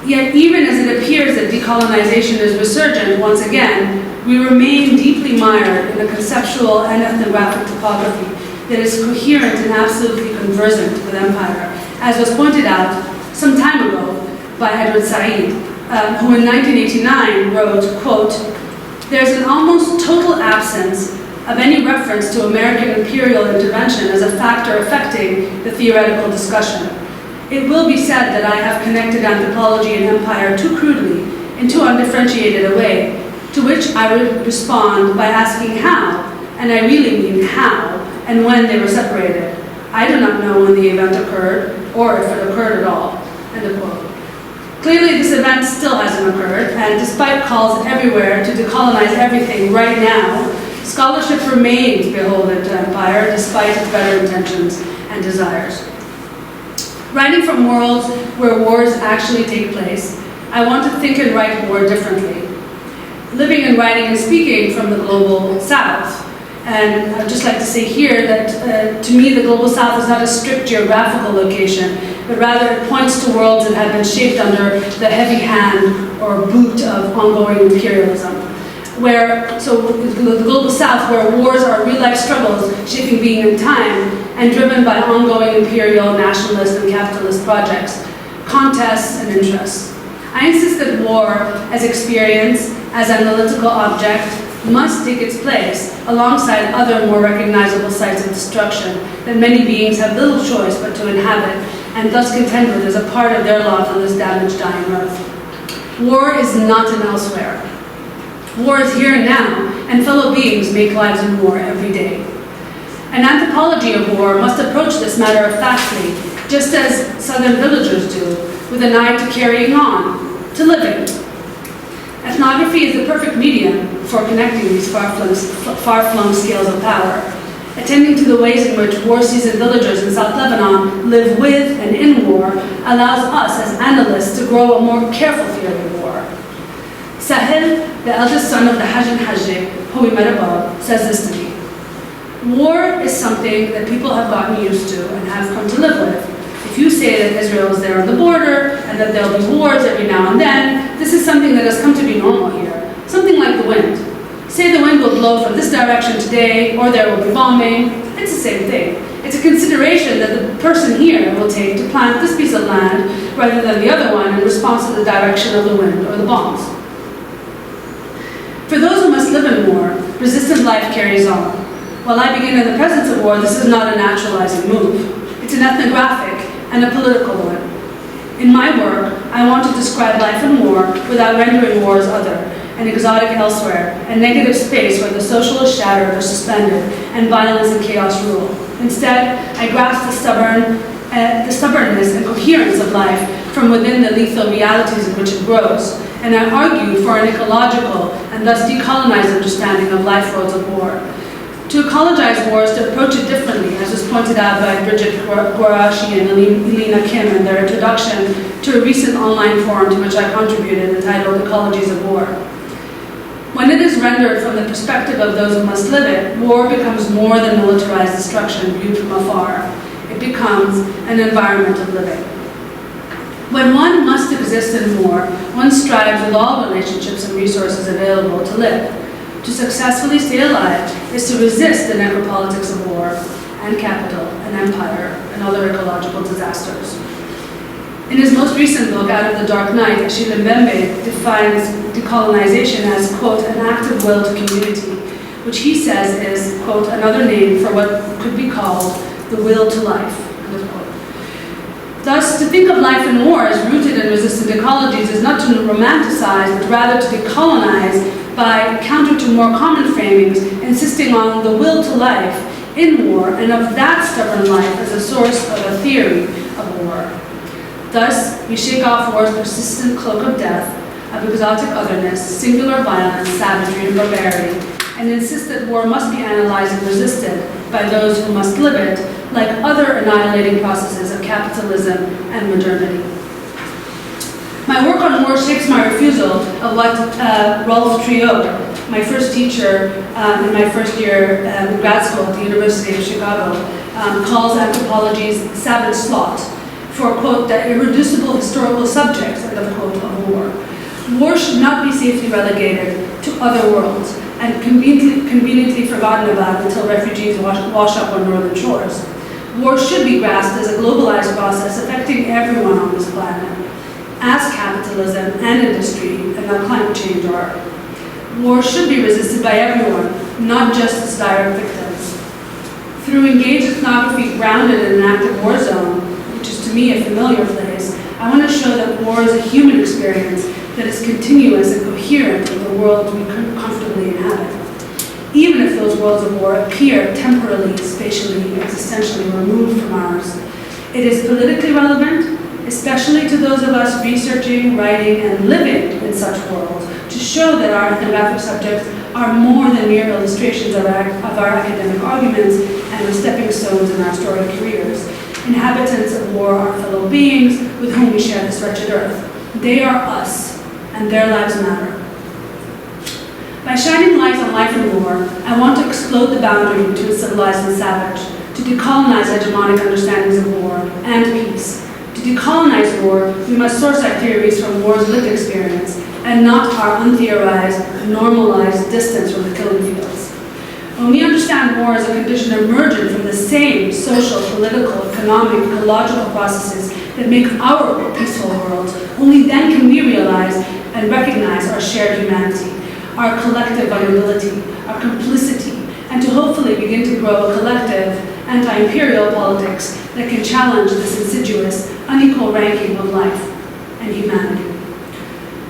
Yet even as it appears that decolonization is resurgent once again, we remain deeply mired in a conceptual and ethnographic topography that is coherent and absolutely conversant with empire, as was pointed out some time ago by Edward Said, who in 1989 wrote, quote, "There's an almost total absence of any reference to American imperial intervention as a factor affecting the theoretical discussion. It will be said that I have connected anthropology and empire too crudely, in too undifferentiated a way, to which I would respond by asking how, and I really mean how, and when they were separated. I do not know when the event occurred, or if it occurred at all." End of quote. Clearly, this event still hasn't occurred, and despite calls everywhere to decolonize everything right now, scholarship remains beholden to empire despite its better intentions and desires. Writing from worlds where wars actually take place, I want to think and write war differently. Living and writing and speaking from the global south. And I'd just like to say here that to me the global south is not a strict geographical location, but rather it points to worlds that have been shaped under the heavy hand or boot of ongoing imperialism. So the global south, where wars are real-life struggles shaping being in time and driven by ongoing imperial, nationalist, and capitalist projects, contests, and interests. I insist that war as experience, as analytical object, must take its place alongside other more recognizable sites of destruction that many beings have little choice but to inhabit and thus contend with as a part of their lot on this damaged, dying earth. War is not an elsewhere. War is here and now, and fellow beings make lives in war every day. An anthropology of war must approach this matter-of-factly, just as southern villagers do, with an eye to carrying on, to living. Ethnography is the perfect medium for connecting these far-flung scales of power. Attending to the ways in which war-seasoned villagers in South Lebanon live with and in war allows us as analysts to grow a more careful theory of war. Sahel, the eldest son of the Hajj and Hajj, who we met above, says this to me. War is something that people have gotten used to and have come to live with. If you say that Israel is there on the border and that there'll be wars every now and then, this is something that has come to be normal here. Something like the wind. Say the wind will blow from this direction today, or there will be bombing. It's the same thing. It's a consideration that the person here will take to plant this piece of land rather than the other one in response to the direction of the wind or the bombs. For those who must live in war, resistant life carries on. While I begin in the presence of war, this is not a naturalizing move. It's an ethnographic and a political one. In my work, I want to describe life in war without rendering war as other, and exotic elsewhere, a negative space where the social is shattered or suspended, and violence and chaos rule. Instead, I grasp the stubbornness and coherence of life from within the lethal realities in which it grows, and I argue for an ecological and thus decolonized understanding of life roads of war. To ecologize war is to approach it differently, as was pointed out by Bridget Guarashi and Elena Kim in their introduction to a recent online forum to which I contributed entitled Ecologies of War. When it is rendered from the perspective of those who must live it, war becomes more than militarized destruction viewed from afar. It becomes an environment of living. When one must exist in war, one strives with all relationships and resources available to live. To successfully stay alive is to resist the necropolitics of war and capital and empire and other ecological disasters. In his most recent book, Out of the Dark Night, Achille Mbembe defines decolonization as, quote, an active will to community, which he says is, quote, another name for what could be called the will to life, end of quote. Thus, to think of life in war as rooted in resistant ecologies is not to romanticize, but rather to decolonize by counter to more common framings, insisting on the will to life in war and of that stubborn life as a source of a theory of war. Thus, we shake off war's persistent cloak of death, of exotic otherness, singular violence, savagery, and barbarity, and insist that war must be analyzed and resisted by those who must live it, like other annihilating processes of capitalism and modernity. My work on war shapes my refusal of what Rolf Triot, my first teacher in my first year in grad school at the University of Chicago calls anthropology's savage slot for, quote, the irreducible historical subjects, end of quote, of war. War should not be safely relegated to other worlds and conveniently forgotten about until refugees wash up on northern shores. War should be grasped as a globalized process affecting everyone on this planet, as capitalism and industry and now climate change are. War should be resisted by everyone, not just its direct victims. Through engaged ethnography grounded in an active war zone, which is to me a familiar place, I want to show that war is a human experience that is continuous and coherent with the world we comfortably inhabit. Even if those worlds of war appear temporally, spatially, existentially removed from ours, it is politically relevant, especially to those of us researching, writing, and living in such worlds, to show that our ethnographic subjects are more than mere illustrations of our academic arguments and the stepping stones in our storied careers. Inhabitants of war are fellow beings with whom we share this wretched earth. They are us, and their lives matter. By shining light on life in war, I want to explode the boundary between civilized and savage, to decolonize hegemonic understandings of war and peace. To decolonize war, we must source our theories from war's lived experience and not our untheorized, normalized distance from the killing fields. When we understand war as a condition emergent from the same social, political, economic, ecological processes that make our peaceful world, only then can we realize and recognize our shared humanity, our collective vulnerability, our complicity, and to hopefully begin to grow a collective anti-imperial politics that can challenge this insidious, unequal ranking of life and humanity.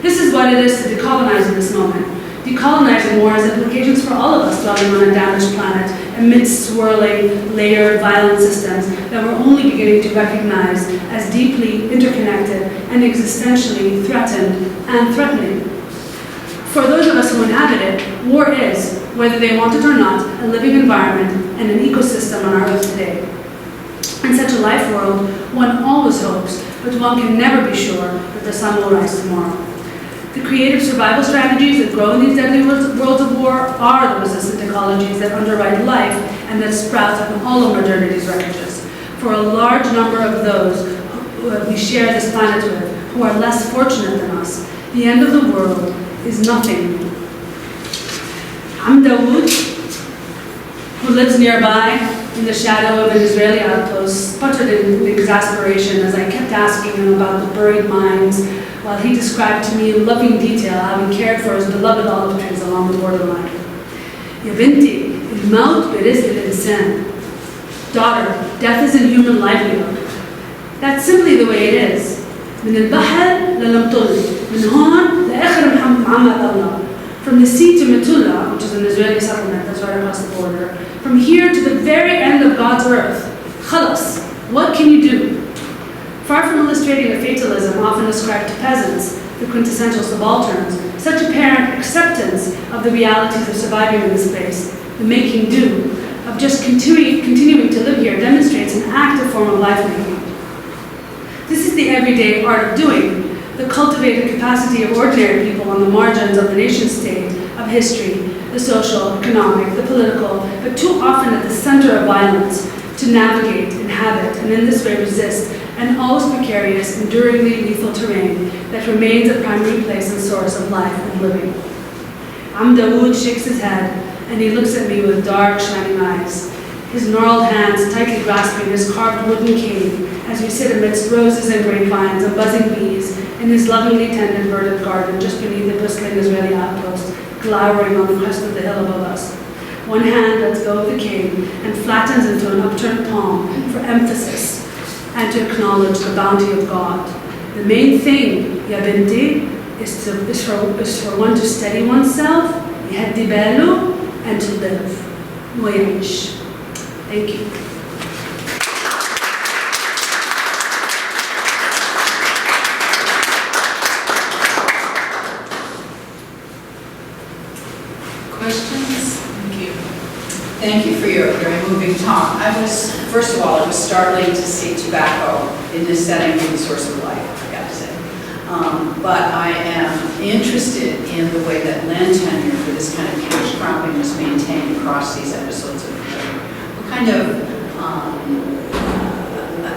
This is what it is to decolonize in this moment. Decolonizing war has implications for all of us dwelling on a damaged planet amidst swirling, layered, violent systems that we're only beginning to recognize as deeply interconnected and existentially threatened and threatening. For those of us who inhabit it, war is, whether they want it or not, a living environment and an ecosystem on our earth today. In such a life world, one always hopes, but one can never be sure that the sun will rise tomorrow. The creative survival strategies that grow in these deadly worlds of war are the resistant ecologies that underwrite life and that sprout on all of modernity's wreckages. For a large number of those who we share this planet with, who are less fortunate than us, the end of the world is nothing. I'm Dawood, who lives nearby in the shadow of an Israeli outpost, sputtered in exasperation as I kept asking him about the buried mines, while he described to me in loving detail how he cared for his beloved olive trees along the borderline. Ya binti, al-maut birizq al-insan. Daughter, death is in human livelihood. That's simply the way it is. من البحر للمطل, من هون لآخر محمد الله. From the sea to Metula, which is an Israeli settlement that's right across the border, from here to the very end of God's earth, khalas, what can you do? Far from illustrating the fatalism often ascribed to peasants, the quintessential subalterns, such apparent acceptance of the realities of surviving in this place, the making do, of just continuing to live here demonstrates an active form of life-making. This is the everyday art of doing, the cultivated capacity of ordinary people on the margins of the nation-state, of history, the social, economic, the political, but too often at the center of violence, to navigate, inhabit, and in this way resist an always precarious, enduringly lethal terrain that remains a primary place and source of life and living. Dawood shakes his head, and he looks at me with dark, shining eyes, his gnarled hands tightly grasping his carved wooden cane as we sit amidst roses and grapevines and buzzing bees in his lovingly tended verdant garden just beneath the bristling Israeli outpost, glowering on the crest of the hill above us. One hand lets go of the cane and flattens into an upturned palm for emphasis and to acknowledge the bounty of God. The main thing, ya binti, is for one to steady oneself, يهدي باله, and to live. ويعيش. Thank you. Questions? Thank you. Thank you for your very moving talk. First of all, it was startling to see tobacco in this setting be the source of life, I gotta say. But I am interested in the way that land tenure for this kind of cash cropping was maintained across these episodes of history. What kind of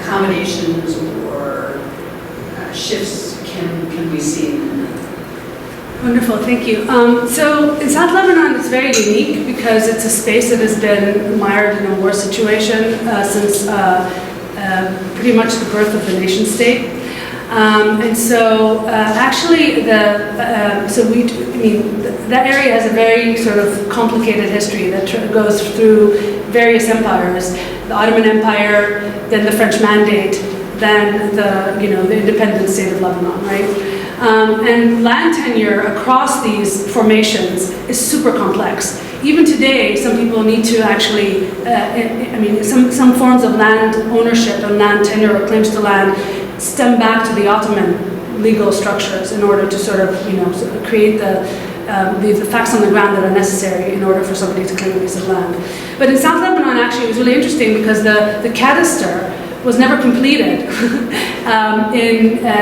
accommodations or shifts can we see in that? Wonderful, thank you. So in South Lebanon, it's very unique because it's a space that has been mired in a war situation since pretty much the birth of the nation state. And so actually, that area has a very sort of complicated history that goes through various empires: the Ottoman Empire, then the French Mandate, then the independent state of Lebanon, right? And land tenure across these formations is super complex. Even today, some people need to actually, some forms of land ownership and land tenure or claims to land stem back to the Ottoman legal structures in order to sort of create the facts on the ground that are necessary in order for somebody to claim a piece of land. But in South Lebanon, actually, it was really interesting because the cadaster was never completed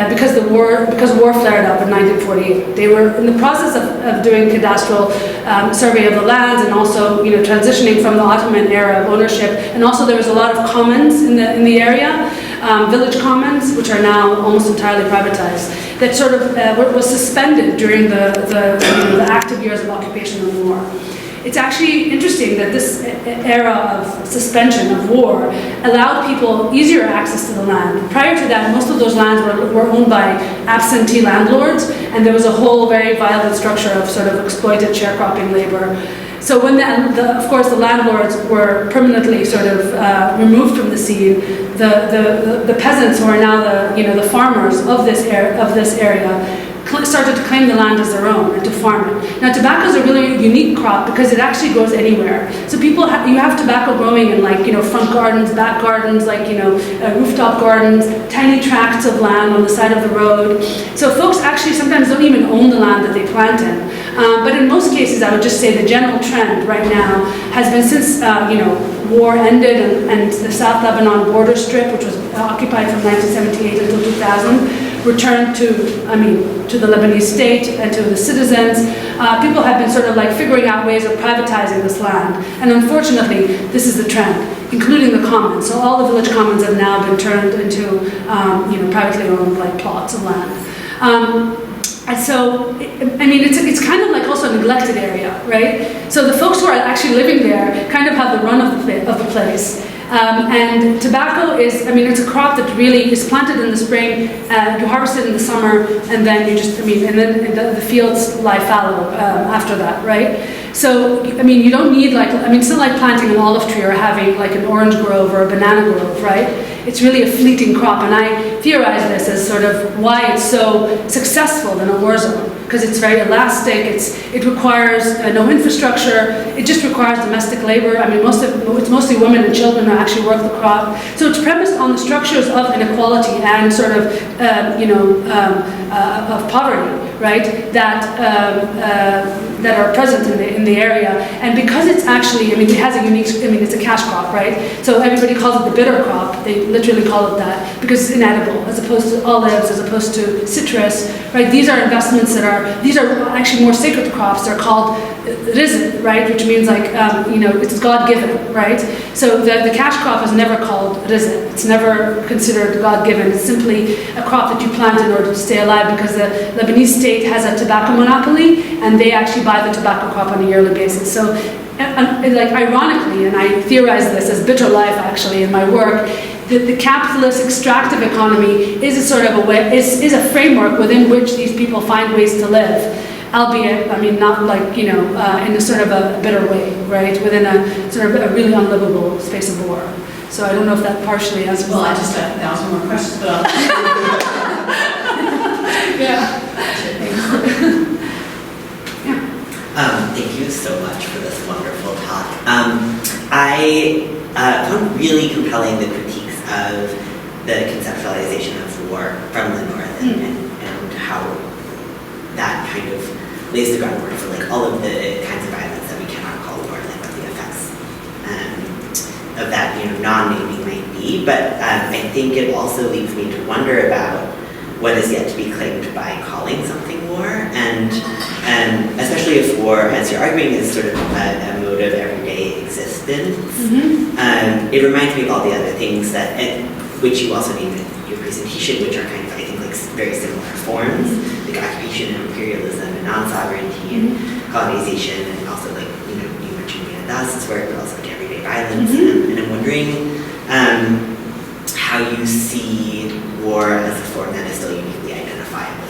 because war flared up in 1948. They were in the process of doing cadastral survey of the lands and also transitioning from the Ottoman era of ownership. And also there was a lot of commons in the area, village commons, which are now almost entirely privatized, that sort of was suspended during the active years of occupation and war. It's actually interesting that this era of suspension of war allowed people easier access to the land. Prior to that, most of those lands were owned by absentee landlords, and there was a whole very violent structure of sort of exploited sharecropping labor. So when of course the landlords were permanently sort of removed from the scene, the peasants who are now the farmers of this area started to claim the land as their own and to farm it. Now, tobacco is a really unique crop because it actually grows anywhere. So you have tobacco growing in front gardens, back gardens, rooftop gardens, tiny tracts of land on the side of the road. So folks actually sometimes don't even own the land that they plant in. But in most cases, I would just say the general trend right now has been since war ended and the South Lebanon border strip, which was occupied from 1978 until 2000, returned to the Lebanese state and to the citizens. People have been sort of figuring out ways of privatizing this land. And unfortunately, this is the trend, including the commons. So all the village commons have now been turned into privately owned plots of land. And so, it's kind of also a neglected area, right? So the folks who are actually living there kind of have the run of the place. And tobacco is, it's a crop that really is planted in the spring, you harvest it in the summer, and then the fields lie fallow after that, right? So, you don't need it's not like planting an olive tree or having an orange grove or a banana grove, right? It's really a fleeting crop, and I theorize this as sort of why it's so successful in a war zone. Because it's very elastic, it requires no infrastructure, it just requires domestic labor. It's mostly women and children who actually work the crop. So it's premised on the structures of inequality and sort of, of poverty, right, that are present in the area. And because it's actually, it has a unique, it's a cash crop, right? So everybody calls it the bitter crop. They literally call it that because it's inedible, as opposed to olives, as opposed to citrus, right? These are investments these are actually more sacred crops. They're called rizq, right? Which means it's God-given, right? So the cash crop is never called rizq. It's never considered God-given. It's simply a crop that you plant in order to stay alive because the Lebanese state has a tobacco monopoly and they actually buy the tobacco crop on a yearly basis. So ironically, and I theorize this as bitter life actually in my work, the capitalist extractive economy is a sort of is a framework within which these people find ways to live, albeit, not in a sort of a bitter way, right? Within a sort of a really unlivable space of war. So I don't know if that partially answers. Well, I just got 1,000 more questions, but yeah. Thank you so much for this wonderful talk. I found really compelling the critiques of the conceptualization of war from the North and how that kind of lays the groundwork for all of the kinds of violence that we cannot call war, what the effects of that non-naming might be. But I think it also leads me to wonder about what is yet to be claimed by calling something war, and especially if war, as you're arguing, is sort of a mode of everyday existence. It reminds me of all the other things that, which you also named in your presentation, which are kind of, I think, like very similar forms, like occupation and imperialism and non-sovereignty and colonization, and also like, you mentioned Leah Das's work, but also like everyday violence. And I'm wondering how you see war as a form that is still uniquely identifiable.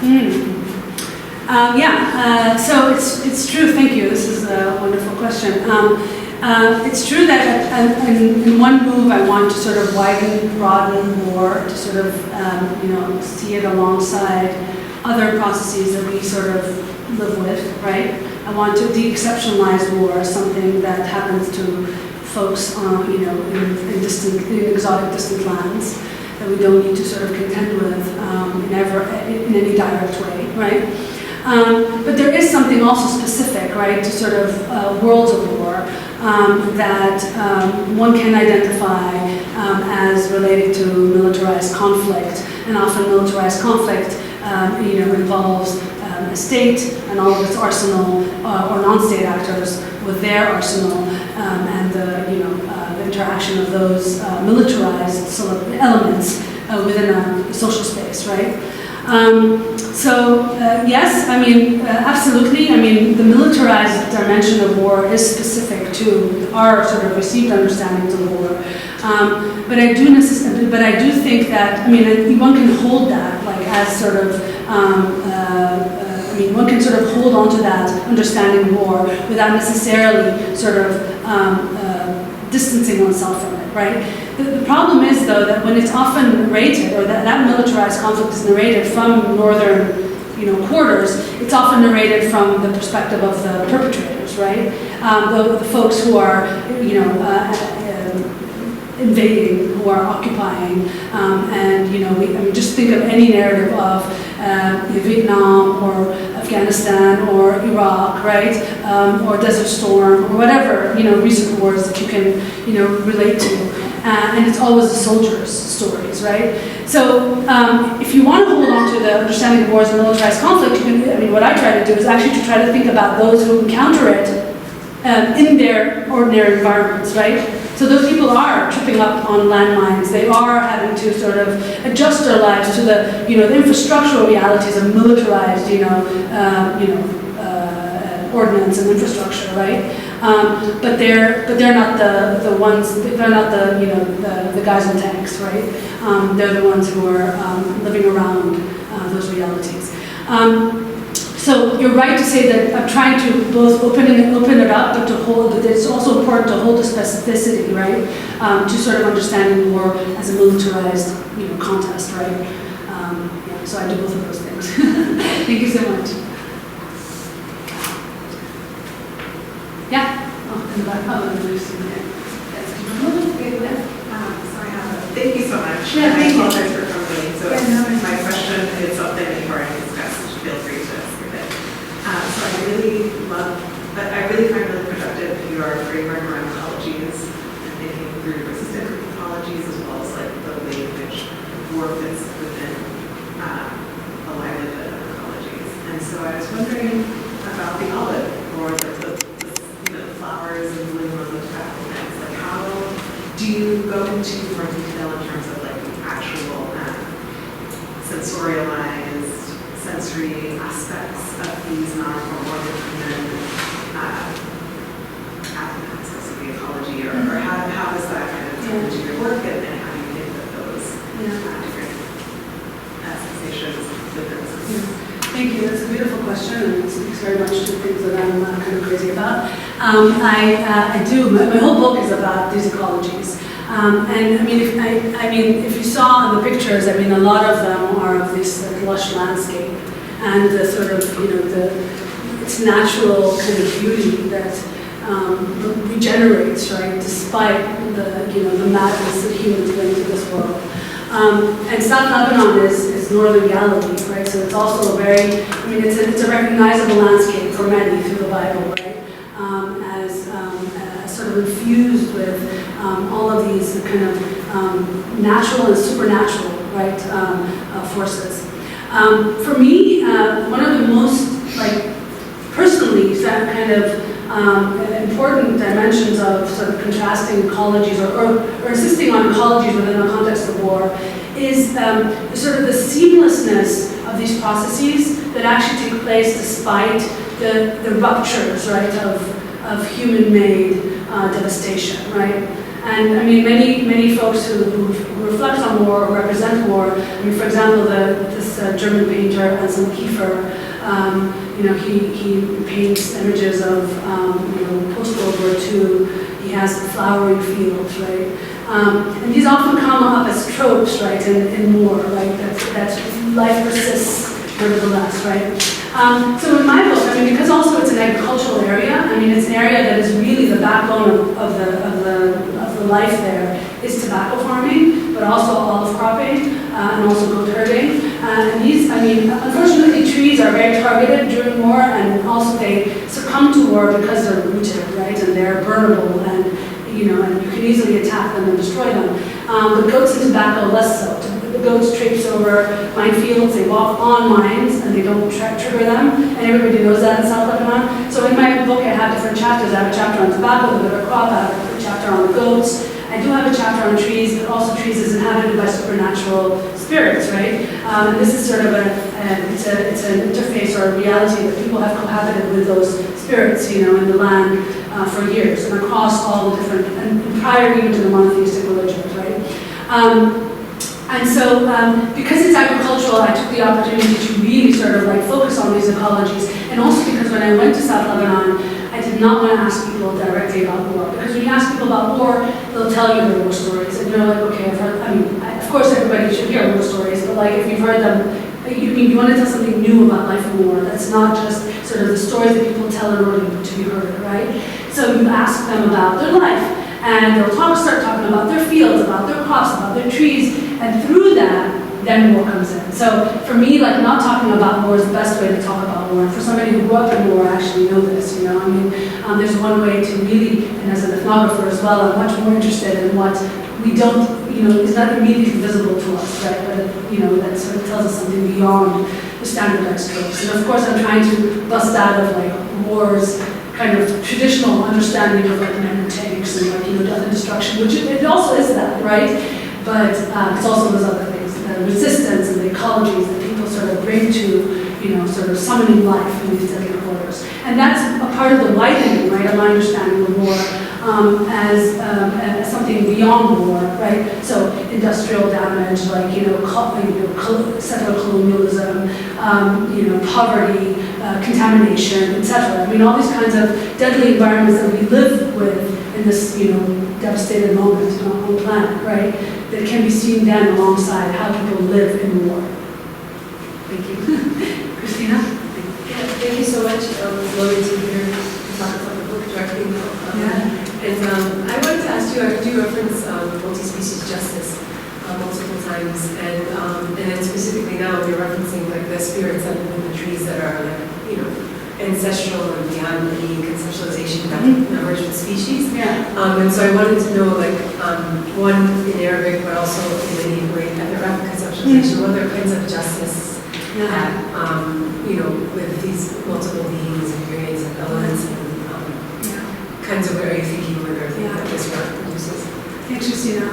So it's true, thank you, this is a wonderful question. It's true that in one move I want to sort of broaden war, to sort of, see it alongside other processes that we sort of live with, right? I want to de-exceptionalize war as something that happens to folks, in exotic distant lands that we don't need to sort of contend with in any direct way, right? But there is something also specific, right, to sort of worlds of war that one can identify as related to militarized conflict, and often militarized conflict, involves a state and all of its arsenal, or non-state actors with their arsenal, and the interaction of those militarized sort of elements within a social space, right? Yes, absolutely. The militarized dimension of war is specific to our sort of received understandings of war. But I do think that, one can hold that, like, as sort of, one can sort of hold on to that understanding of war without necessarily sort of distancing oneself from it, right? The problem is, though, that when it's often narrated, or that militarized conflict is narrated from northern, quarters, it's often narrated from the perspective of the perpetrators, right? The folks who are, invading, who are occupying, just think of any narrative of Vietnam or Afghanistan or Iraq, right, or Desert Storm or whatever, recent wars that you can, relate to, and it's always the soldiers' stories, right? So if you want to hold on to the understanding of wars and militarized conflict, what I try to do is actually to try to think about those who encounter it in their ordinary environments, right? So those people are tripping up on landmines. They are having to sort of adjust their lives to the, the infrastructural realities of militarized, ordnance and infrastructure, right? But they're not the ones. They're not the guys in tanks, right? They're the ones who are living around those realities. So you're right to say that I'm trying to both open it up, but to hold. It's also important to hold the specificity, right? To sort of understanding war as a militarized, contest, right? So I do both of those things. Thank you so much. Yeah. Oh, in the back. Oh, there's Thank you so much. Yeah, thank you. I apologize for coming. So my question is something that you've already discussed. Feel free to skip it. I really find really productive your framework around ecologies and thinking through resistant ecologies, as well as like the way in which war fits within a livelihood of ecologies. And so I was wondering about the olive, or the flowers and bloom on the tobacco plants. Like, how do you go into more detail in terms of like the actual sensorialized, sensory aspects of these non-formal human aspects of the ecology, or how does that kind of come into your work, and how do you think that those different sensations within system? Thank you. That's a beautiful question, and it speaks very much to things that I'm kind of crazy about. I do. My whole book is about these ecologies. If you saw in the pictures, a lot of them are of this lush landscape, and the sort of, its natural kind of beauty that regenerates, right, despite the madness that humans bring to this world. And South Lebanon is northern Galilee, right? So it's also a very, it's a recognizable landscape for many through the Bible, right? As sort of infused with all of these kind of natural and supernatural, right, forces. For me, one of the most, personally, that kind of important dimensions of sort of contrasting ecologies or insisting on ecologies within the context of war is sort of the seamlessness of these processes that actually take place despite the ruptures, right, of human-made devastation, right? And I mean, many folks who reflect on war or represent war, I mean, for example, this German painter, Anselm Kiefer, he paints images of, post-World War II. He has flowery fields, right? And these often come up as tropes, right, in war, right? That life persists nevertheless, right? So in my book, I mean, because also it's an agricultural area, I mean, it's an area that is really the backbone of the life there is tobacco farming, but also olive cropping, and also goat herding. And these, I mean, unfortunately, trees are very targeted during war, and also they succumb to war because they're rooted, right, and they're burnable, and and you can easily attack them and destroy them. But goats and tobacco, less so. The goats traipse over minefields, they walk on mines, and they don't trigger them, and everybody knows that in South Lebanon. So in my book, I have different chapters. I have a chapter on tobacco, the bitter crop, I have a chapter on the goats. I do have a chapter on trees, but also trees is inhabited by supernatural spirits, right? And this is sort of it's an interface or a reality that people have cohabited with those spirits, in the land for years and across all the different, and prior even to the monotheistic religions, right? And so, because it's agricultural, I took the opportunity to really sort of focus on these ecologies, and also because when I went to South Lebanon, I did not want to ask people directly about war, because when you ask people about war, they'll tell you their war stories, and you're like, okay, I've heard, of course everybody should hear war stories, but if you've heard them, you want to tell something new about life in war. That's not just sort of the stories that people tell in order to be heard, right? So you ask them about their life, and they'll start talking about their fields, about their crops, about their trees, and through that, then war comes in. So for me, not talking about war is the best way to talk about war. For somebody who grew up in war, I actually know this, there's one way to really, and as an ethnographer as well, I'm much more interested in what we don't, is not immediately visible to us, right? But, that sort of tells us something beyond the standardized tropes. And of course, I'm trying to bust out of war's kind of traditional understanding of men and tanks and death and destruction, which it also is that, right? But it's also those other things, the resistance and the ecologies that people sort of bring to, sort of summoning life in these deadly quarters. And that's a part of the widening, right, of my understanding of war as something beyond war, right? So industrial damage, settler colonialism, poverty, contamination, etc. All these kinds of deadly environments that we live with in this, devastated moment on our own planet, right? That can be seen then alongside how people live in war. Thank you. Christina? Yeah, thank you so much. It's lovely to hear you talk about the book directly now. And I wanted to ask you, I heard you reference multi-species justice multiple times, and then specifically now you're referencing the spirits that live in the trees that are ancestral and beyond any conceptualization that emerged with species. Yeah. And so I wanted to know, one in Arabic, but also in any way, ethnographic conceptualization, what other kinds of justice that, with these multiple beings and periods and elements, and kinds of where are you thinking whether that this work produces? Thanks, Christina.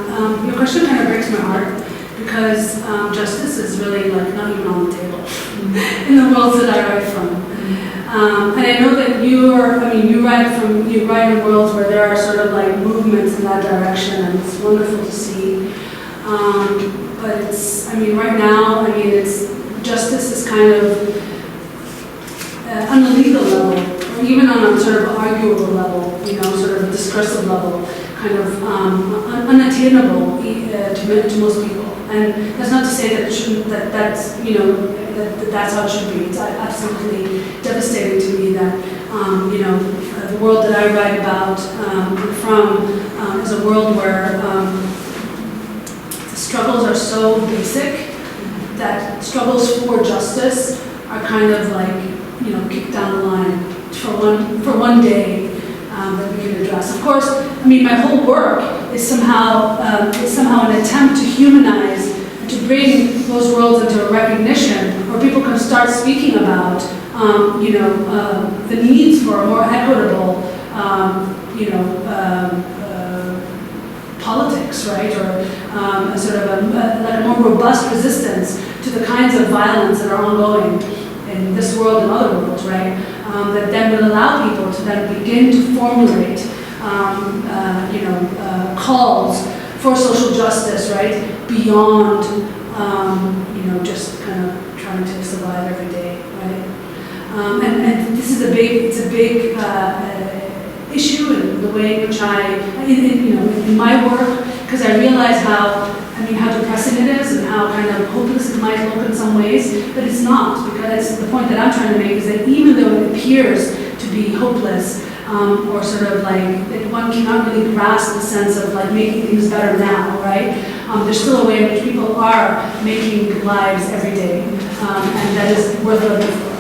Your question kind of breaks my heart because justice is really not even on the table in the worlds that I write from. And I know that you write in worlds where there are sort of movements in that direction, and it's wonderful to see. But it's, right now, it's justice is kind of on the legal level, or even on a sort of arguable level, sort of a discursive level, kind of unattainable to most people. And that's not to say that it shouldn't, that's how it should be. It's absolutely devastating to me that, the world that I write about is a world where the struggles are so basic that struggles for justice are kind of kicked down the line for one day that we can address. Of course, my whole work is somehow an attempt to humanize and to bring those worlds into a recognition or where people can start speaking about, the needs for a more equitable, politics, right, or a sort of like a more robust resistance to the kinds of violence that are ongoing in this world and other worlds, right, that then will allow people to then begin to formulate, calls for social justice, right, beyond, just kind of trying to survive every day, right. And this is a big issue in the way in which in my work, because I realize how depressing it is and how kind of hopeless it might look in some ways, but it's not, because the point that I'm trying to make is that even though it appears to be hopeless, or sort of like that one cannot really grasp the sense of like making things better now, right? There's still a way in which people are making lives every day, and that is worth living for.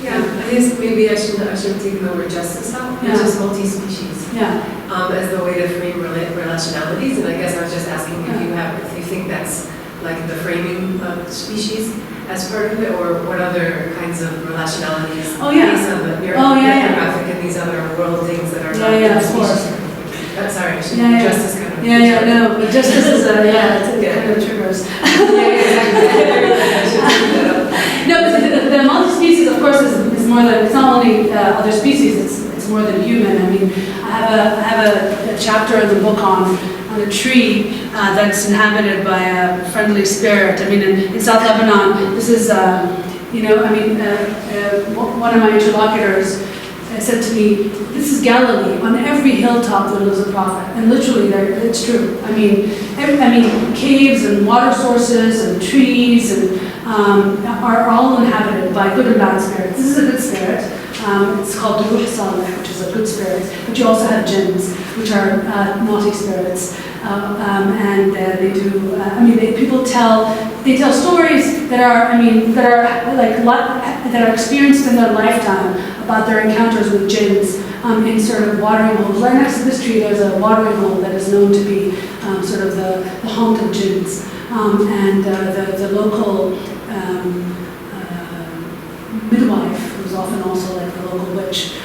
Yeah, I guess maybe I should take the word justice out, which is multi-species, as the way to frame relationalities. And I guess I was just asking if you think that's like the framing of species as part of it, or what other kinds of relationalities based on the neuropathic and these other world things that are not of course. Sorry, I should justice kind of. No, justice is it kind of triggers. No, but the multi-species, of course, is more than, it's not only other species, it's more than human. I mean, I have a chapter in the book on a tree that's inhabited by a friendly spirit. I mean, in South Lebanon, this is, one of my interlocutors said to me, this is Galilee. On every hilltop there lives a prophet. And literally, it's true. I mean, caves and water sources and trees and are all inhabited by good and bad spirits. This is a good spirit. It's called Ruh Saleh, which is a good spirit. But you also have jinns, which are naughty spirits. And they do. People tell stories that are experienced in their lifetime about their encounters with jinns in sort of watering holes. Right next to this tree, there's a watering hole that is known to be sort of the haunt of jinns. And the local midwife, who's often also like the local witch,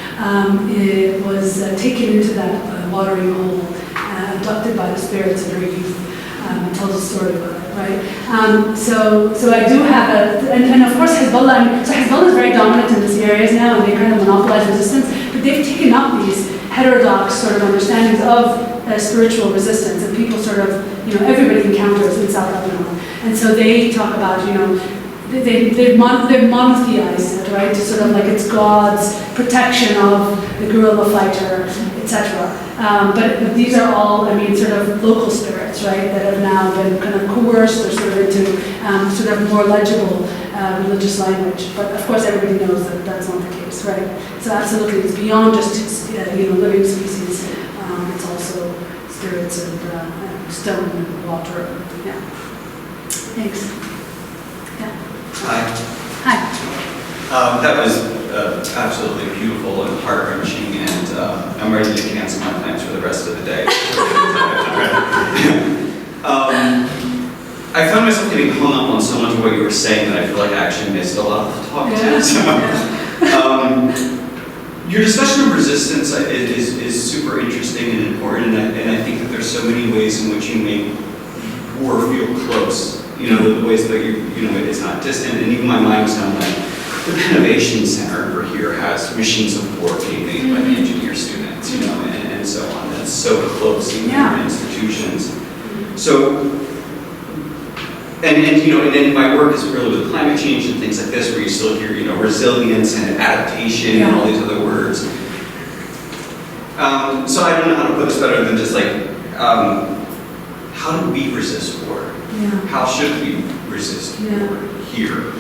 was taken into that watering hole, abducted by the spirits in her youth, and tells a story about it, right? So I do have and of course Hezbollah, so Hezbollah is very dominant in these areas now, and they kind of monopolize resistance, but they've taken up these heterodox sort of understandings of spiritual resistance, and people sort of, everybody encounters in South Lebanon. And so they talk about, they've monotheized it, right? To sort of like it's God's protection of the guerrilla fighter, etc. But these are all, sort of local spirits, right? That have now been kind of coerced or sort of into sort of more legible religious language. But of course, everybody knows that that's not the case, right? So absolutely, it's beyond just living species. It's also spirits and stone and water. Yeah. Thanks. Yeah. Hi. That was absolutely beautiful and heart-wrenching, and I'm ready to cancel my plans for the rest of the day. I found myself getting hung up on so much of what you were saying that I feel like I actually missed a lot of the talk too. So, your discussion of resistance is super interesting and important, and I think that there's so many ways in which you make war feel close. The ways that it's not distant, and even my mind was kind of like, the Innovation Center over here has machines of war being made by the engineer students, and so on. That's so close to our institutions. So, and then my work is really with climate change and things like this, where you still hear, resilience and adaptation and all these other words. So I don't know how to put this better than just like, how do we resist war? Yeah. How should we resist war here?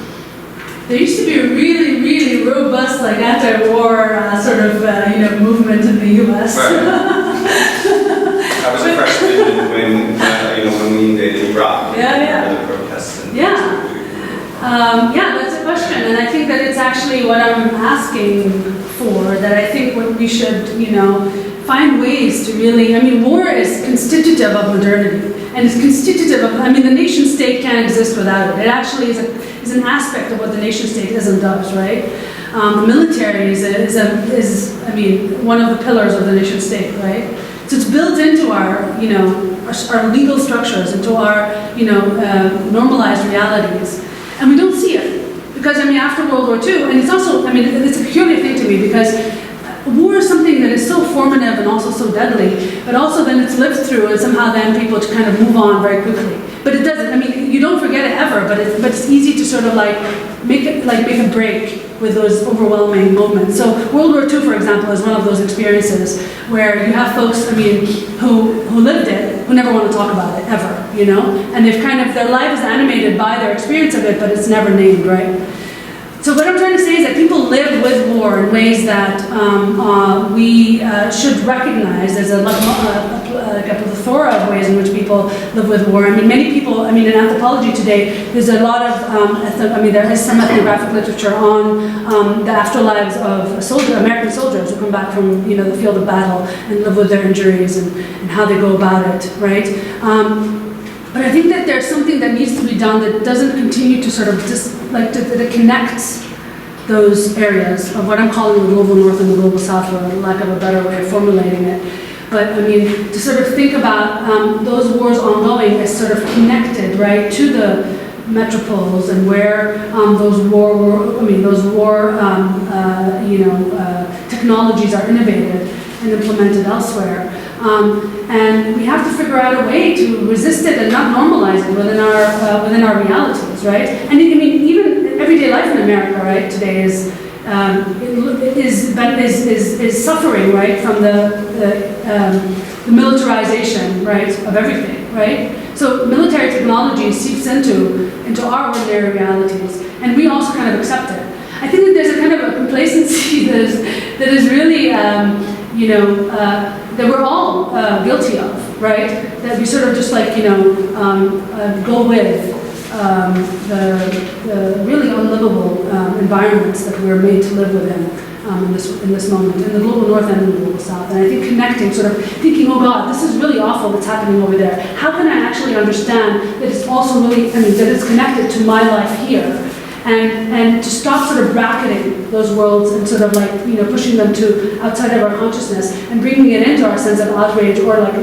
There used to be a really, really robust, like anti-war sort of, movement in the U.S. Right. I was a freshman when we invaded Iraq. The protests. And that's a question, and I think that it's actually what I'm asking for. That I think what we should, find ways to really, I mean, war is constitutive of modernity, and it's constitutive of, I mean, the nation state can't exist without it. It actually is an aspect of what the nation state is and does, right? The military is I mean, one of the pillars of the nation state, right? So it's built into our, you know, our legal structures, into our, you know, normalized realities, and we don't see it. Because, I mean, after World War II, and it's also, I mean, it's a peculiar thing to me, because war is something that is so formative and also so deadly, but also then it's lived through, and somehow then people kind of move on very quickly. But it doesn't, I mean, you don't forget it ever, but it's easy to sort of like make a break with those overwhelming moments. So World War II, for example, is one of those experiences where you have folks, I mean, who lived it, who never want to talk about it, ever, you know? And they've kind of, their life is animated by their experience of it, but it's never named, right? So what I'm trying to say is that people live with war in ways that we should recognize. There's like a plethora of ways in which people live with war. I mean, many people, I mean, in anthropology today, there's a lot of, I mean, there is some ethnographic literature on the afterlives of American soldiers who come back from, you know, the field of battle and live with their injuries and how they go about it, right? But I think that there's something that needs to be done that doesn't continue to sort of that connects those areas of what I'm calling the global north and the global south, for lack of a better way of formulating it. But I mean, to sort of think about those wars ongoing as sort of connected, right, to the metropoles and where those war technologies are innovated and implemented elsewhere. And we have to figure out a way to resist it and not normalize it within our realities, right? And I mean, even everyday life in America, right, today is suffering, right, from the militarization, right, of everything, right? So military technology seeps into our ordinary realities, and we also kind of accept it. I think that there's a kind of a complacency that is really, that we're all guilty of, right? That we sort of just like, go with the really unlivable environments that we're made to live within in this moment, in the global north and in the global south. And I think connecting, sort of thinking, oh God, this is really awful what's happening over there. How can I actually understand that it's also really, that it's connected to my life here? And to stop sort of bracketing those worlds and sort of like, pushing them to outside of our consciousness and bringing it into our sense of outrage or like,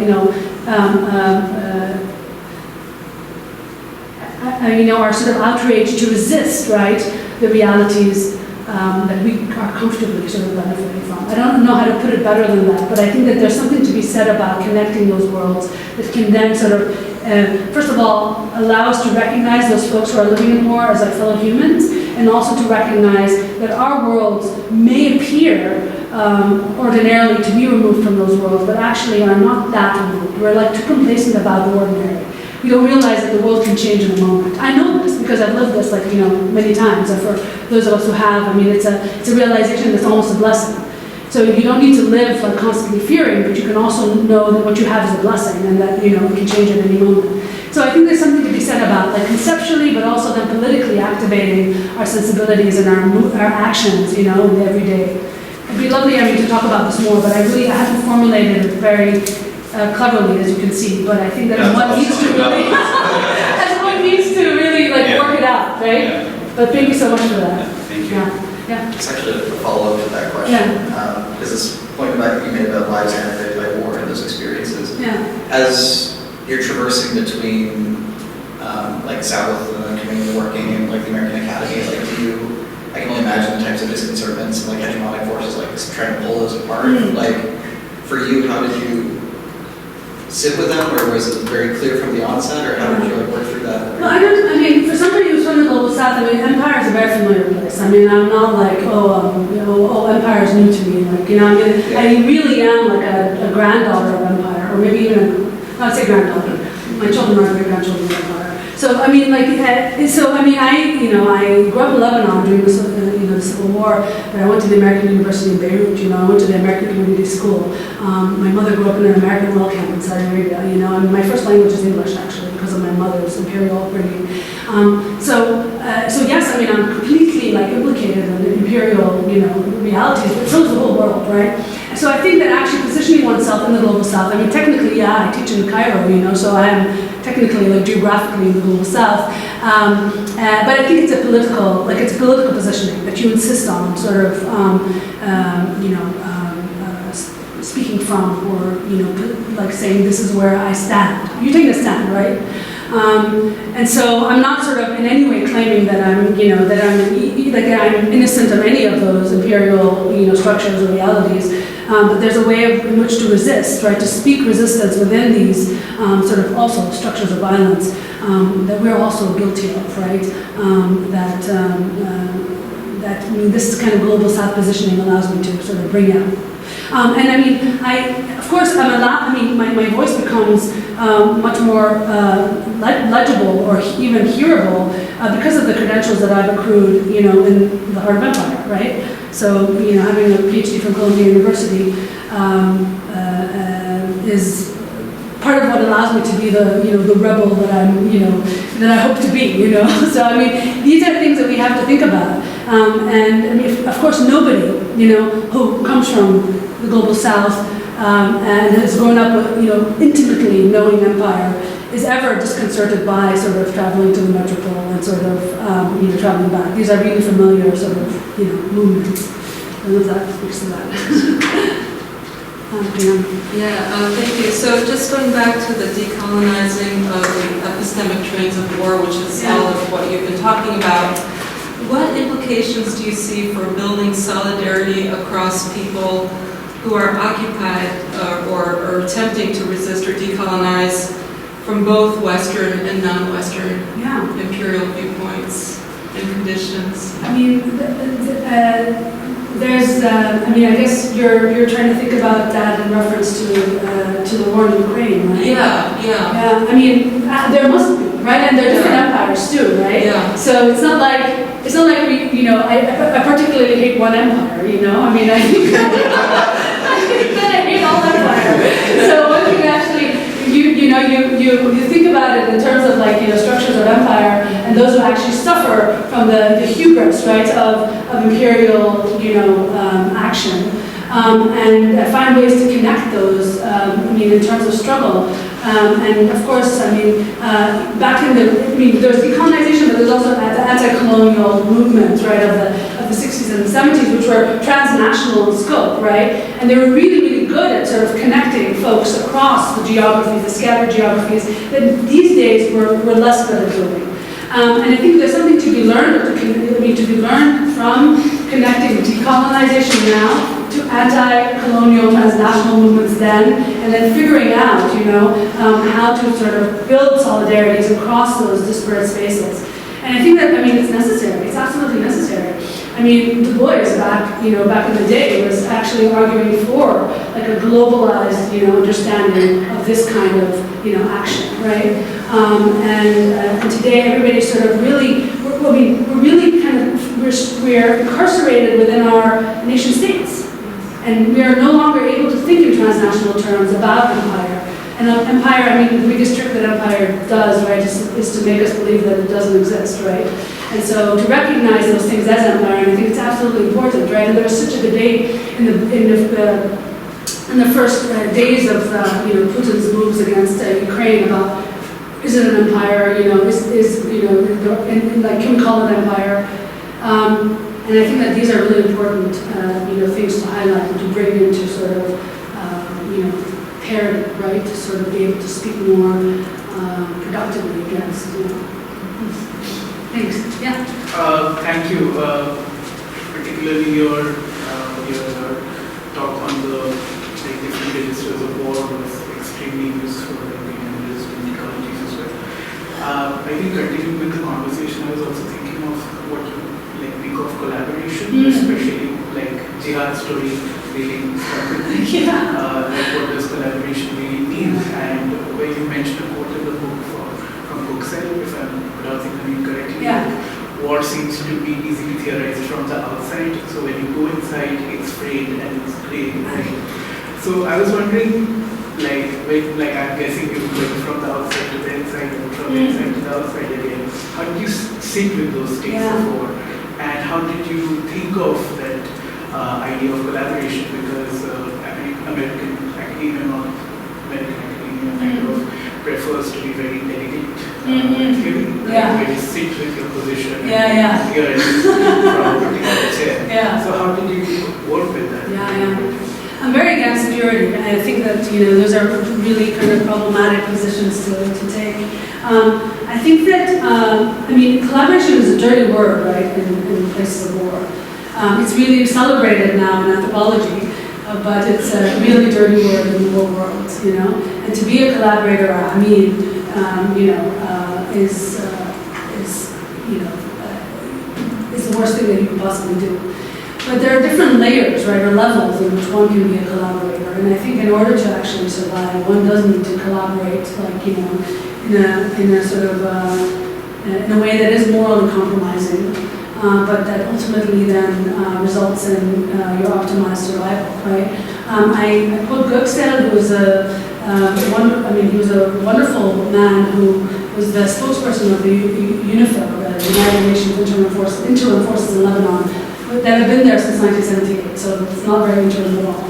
our sort of outrage to resist, right, the realities that we are comfortably sort of benefiting from. I don't know how to put it better than that, but I think that there's something to be said about connecting those worlds that can then sort of, first of all, allow us to recognize those folks who are living in war as like fellow humans, and also to recognize that our worlds may appear ordinarily to be removed from those worlds, but actually are not that removed. We're like too complacent about the ordinary. We don't realize that the world can change in a moment. I know this because I've lived this many times. And for those of us who have, it's a realization that's almost a blessing. So you don't need to live like constantly fearing, but you can also know that what you have is a blessing and that it can change at any moment. So I think there's something to be said about like conceptually, but also then politically activating our sensibilities and our actions, in the everyday. It'd be lovely, to talk about this more, but I haven't formulated it very cleverly, as you can see. But I think that one needs to really, work it out, right? Yeah. But thank you so much for that. Thank you. Yeah. It's actually a follow-up to that question. Yeah. Is this point about you made about lives animated by war and those experiences? Yeah. As you're traversing between South community working and the American Academy, I can only imagine the types of disconcertments and hegemonic forces trying to pull those apart. For you, how did you sit with them, or was it very clear from the onset, or how did you work through that? Well, for somebody who's from the global south, empire is a very familiar place. I'm not empire is new to me. I really am a granddaughter of empire, or maybe even I'd say granddaughter. My children are great grandchildren of empire. So I grew up in Lebanon during the Civil War, but I went to the American University in Beirut. I went to the American Community School. My mother grew up in an American well camp in Saudi Arabia. My first language is English actually because of my mother's imperial upbringing. So yes, I'm completely implicated in the imperial realities, but so is the whole world, right? So I think that actually positioning oneself in the global south, I mean, technically, yeah, I teach in Cairo, so I am technically, like, geographically in the global south. But I think it's a political positioning that you insist on, sort of, speaking from, or, like saying, this is where I stand. You're taking a stand, right? And so I'm not sort of in any way claiming that I'm innocent of any of those imperial, structures or realities. But there's a way in which to resist, right? To speak resistance within these sort of also structures of violence that we're also guilty of, right? This kind of global South positioning allows me to sort of bring out. And I mean, of course, my voice becomes much more legible or even hearable because of the credentials that I've accrued, in the heart of empire, right? So, having a PhD from Columbia University is part of what allows me to be the rebel that I'm, that I hope to be, So, I mean, these are things that we have to think about. And I mean, of course, nobody, who comes from the global south and has grown up with, intimately knowing empire is ever disconcerted by sort of traveling to the metropole and sort of, traveling back. These are really familiar sort of, movements. I don't know if that speaks to that. Thank you. So just going back to the decolonizing of the epistemic trains of war, which is all of what you've been talking about, what implications do you see for building solidarity across people who are occupied or attempting to resist or decolonize from both Western and non-Western imperial viewpoints and conditions? I mean, I guess you're trying to think about that in reference to the war in Ukraine, right? Yeah. I mean, there must be, right? And there are different empires too, right? Yeah. So it's not like we, I particularly hate one empire, I mean, I think that I hate all empire. So one can actually, you think about it in terms of structures of empire and those who actually suffer from the hubris, right, of imperial, action. And I find ways to connect those, in terms of struggle. And of course, back in there's decolonization, but there's also the anti-colonial movements, right, of the 60s and the 70s, which were transnational in scope, right? And they were really, really good at sort of connecting folks across the geographies, the scattered geographies, that these days we're less good at doing. And I think there's something to be learned, from connecting decolonization now to anti-colonial transnational movements then, and then figuring out, how to sort of build solidarities across those disparate spaces. And I think that, it's necessary. It's absolutely necessary. Du Bois back in the day was actually arguing for like a globalized, understanding of this kind of, action, right? And today everybody's sort of really, we're incarcerated within our nation states. And we are no longer able to think in transnational terms about empire. And empire, the biggest trick that empire does, right, is to make us believe that it doesn't exist, right? And so to recognize those things as empire, and I think it's absolutely important, right? And there was such a debate in the first days of Putin's moves against Ukraine about, is it an empire? Can we call it empire? And I think that these are really important, things to highlight and to bring into sort of, parity, right? To sort of be able to speak more productively against, Thanks. Yeah. Thank you. Particularly your talk on the different registers of war was extremely useful. I think and different ecologies as well. I think continuing with the conversation, I was also thinking of what you think of collaboration, especially jihad story really struck with me. What does collaboration really mean? And where you mentioned a quote in the book from Booksell, if I'm pronouncing the name correctly. War seems to be easily theorized from the outside, so when you go inside, it's frayed and it's grey. Right? So I was wondering, I'm guessing you went from the outside to the inside and from the inside to the outside again. How did you sit with those states of war? And how did you think of that idea of collaboration? Because American academia, North American academia kind of prefers to be very delegate theory, very sit with your position. Here it is from a particular chair. So how did you work with that? I'm very against purity. I think that those are really kind of problematic positions to take. I think that collaboration is a dirty word, right, in places of war. It's really celebrated now in anthropology, but it's a really dirty word in the war world, And to be a collaborator, is the worst thing that you can possibly do. But there are different layers, right, or levels in which one can be a collaborator. And I think in order to actually survive, one does need to collaborate, in a sort of in a way that is morally compromising, but that ultimately then results in your optimized survival, right? I quote Göksel, who was he was a wonderful man who was the spokesperson of the UNIFIL, the United Nations Interim Forces in Lebanon, that have been there since 1978, so it's not very interim at all.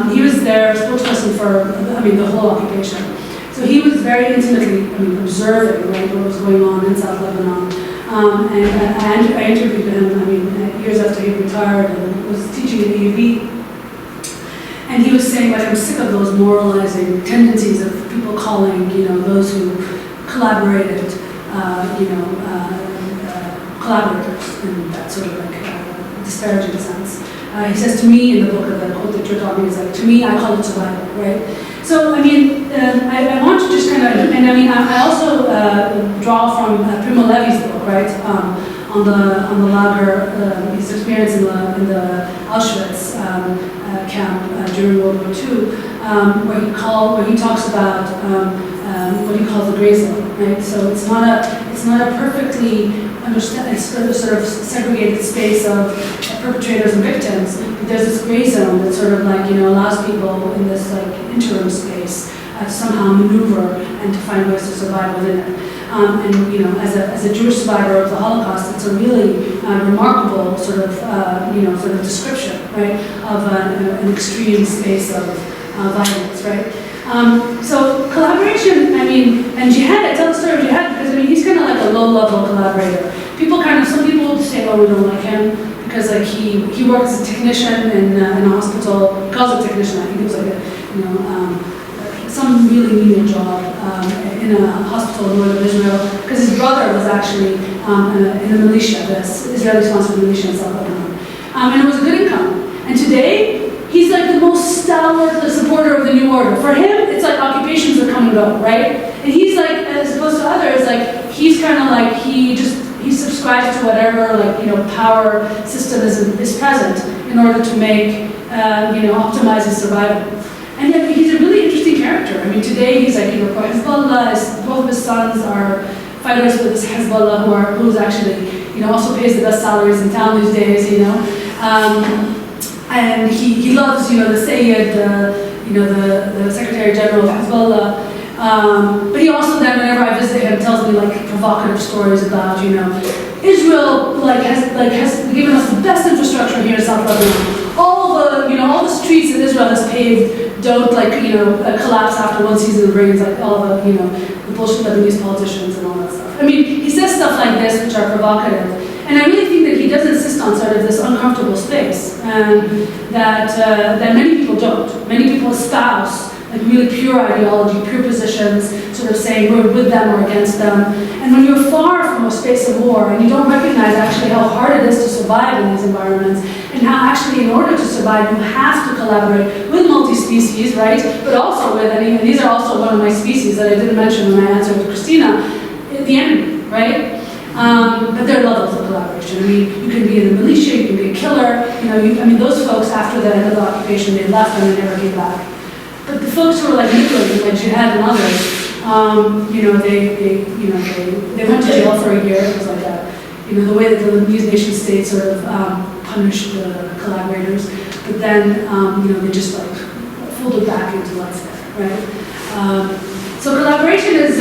He was their spokesperson for, the whole occupation. So he was very intimately, observing, right, what was going on in South Lebanon. And I interviewed him, years after he retired and was teaching at EUB. And he was saying, I'm sick of those moralizing tendencies of people calling, those who collaborated, collaborators in that sort of disparaging sense. He says to me in the book, the quote that you're talking is to me, I call it survival, right? So, I want to just kind of, I also draw from Primo Levi's book, right, on the lager, his experience in the Auschwitz camp during World War II, where he talks about what he calls the gray zone, right? So it's not a perfectly sort of segregated space of perpetrators and victims. But there's this gray zone that sort of allows people in this interim space to somehow maneuver and to find ways to survive within it. As a Jewish survivor of the Holocaust, it's a really remarkable sort of description, right, of an extreme space of violence, right. So collaboration, and Jihad, I tell the story of Jihad because he's kind of like a low-level collaborator. Some people say, we don't like him because he works as a technician in a hospital. He calls it technician. I think it was some really menial job in a hospital in northern Israel because his brother was actually in the militia, the Israeli-sponsored militia in South Lebanon, and it was a good income. And today, he's the most stalwart supporter of the New Order. For him, it's occupations that come and go, right? And he's as opposed to others, he's kind of he subscribes to whatever power system is present in order to make optimize his survival. And yet he's a really interesting character. Today he's pro Hezbollah. Both of his sons are fighters with Hezbollah, who's actually also pays the best salaries in town these days. And he loves, the Sayyid, the Secretary General of Hezbollah. But he also then, whenever I visit him, tells me provocative stories about, Israel has given us the best infrastructure here in South Lebanon. All the streets in Israel has paved don't collapse after one season of rains, all the the bullshit Lebanese politicians and all that stuff. He says stuff like this which are provocative. And I really think that he does insist on sort of this uncomfortable space, and that many people don't. Many people espouse really pure ideology, pure positions, sort of saying we're with them or against them. And when you're far from a space of war and you don't recognize actually how hard it is to survive in these environments, and how actually in order to survive you have to collaborate with multi-species, right? But also with, and these are also one of my species that I didn't mention when I answered with Christina, the enemy, right? But there are levels of collaboration. You can be in the militia, you can be a killer. Those folks after the end of the occupation, they left and they never came back. But the folks who were literally Jihad and others, they went to jail for a year. It was the way that the Lebanese nation state sort of punished the collaborators. But then, they just folded back into life there, right? So collaboration is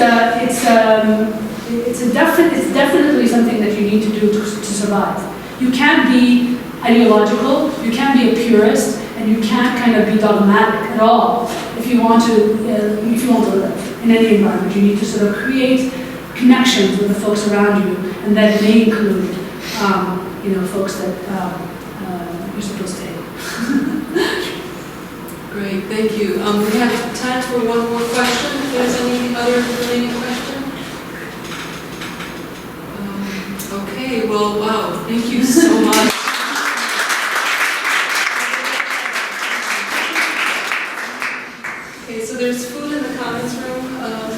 it's definitely something that you need to do to survive. You can't be ideological, you can't be a purist, and and you can't kind of be dogmatic at all. If you want to live in any environment, you need to sort of create connections with the folks around you, and that may include, folks that you're supposed to hate. Great, thank you. We have time for one more question, if there's any other remaining question. Okay, well, wow, thank you so much. Okay, so there's food in the commons room.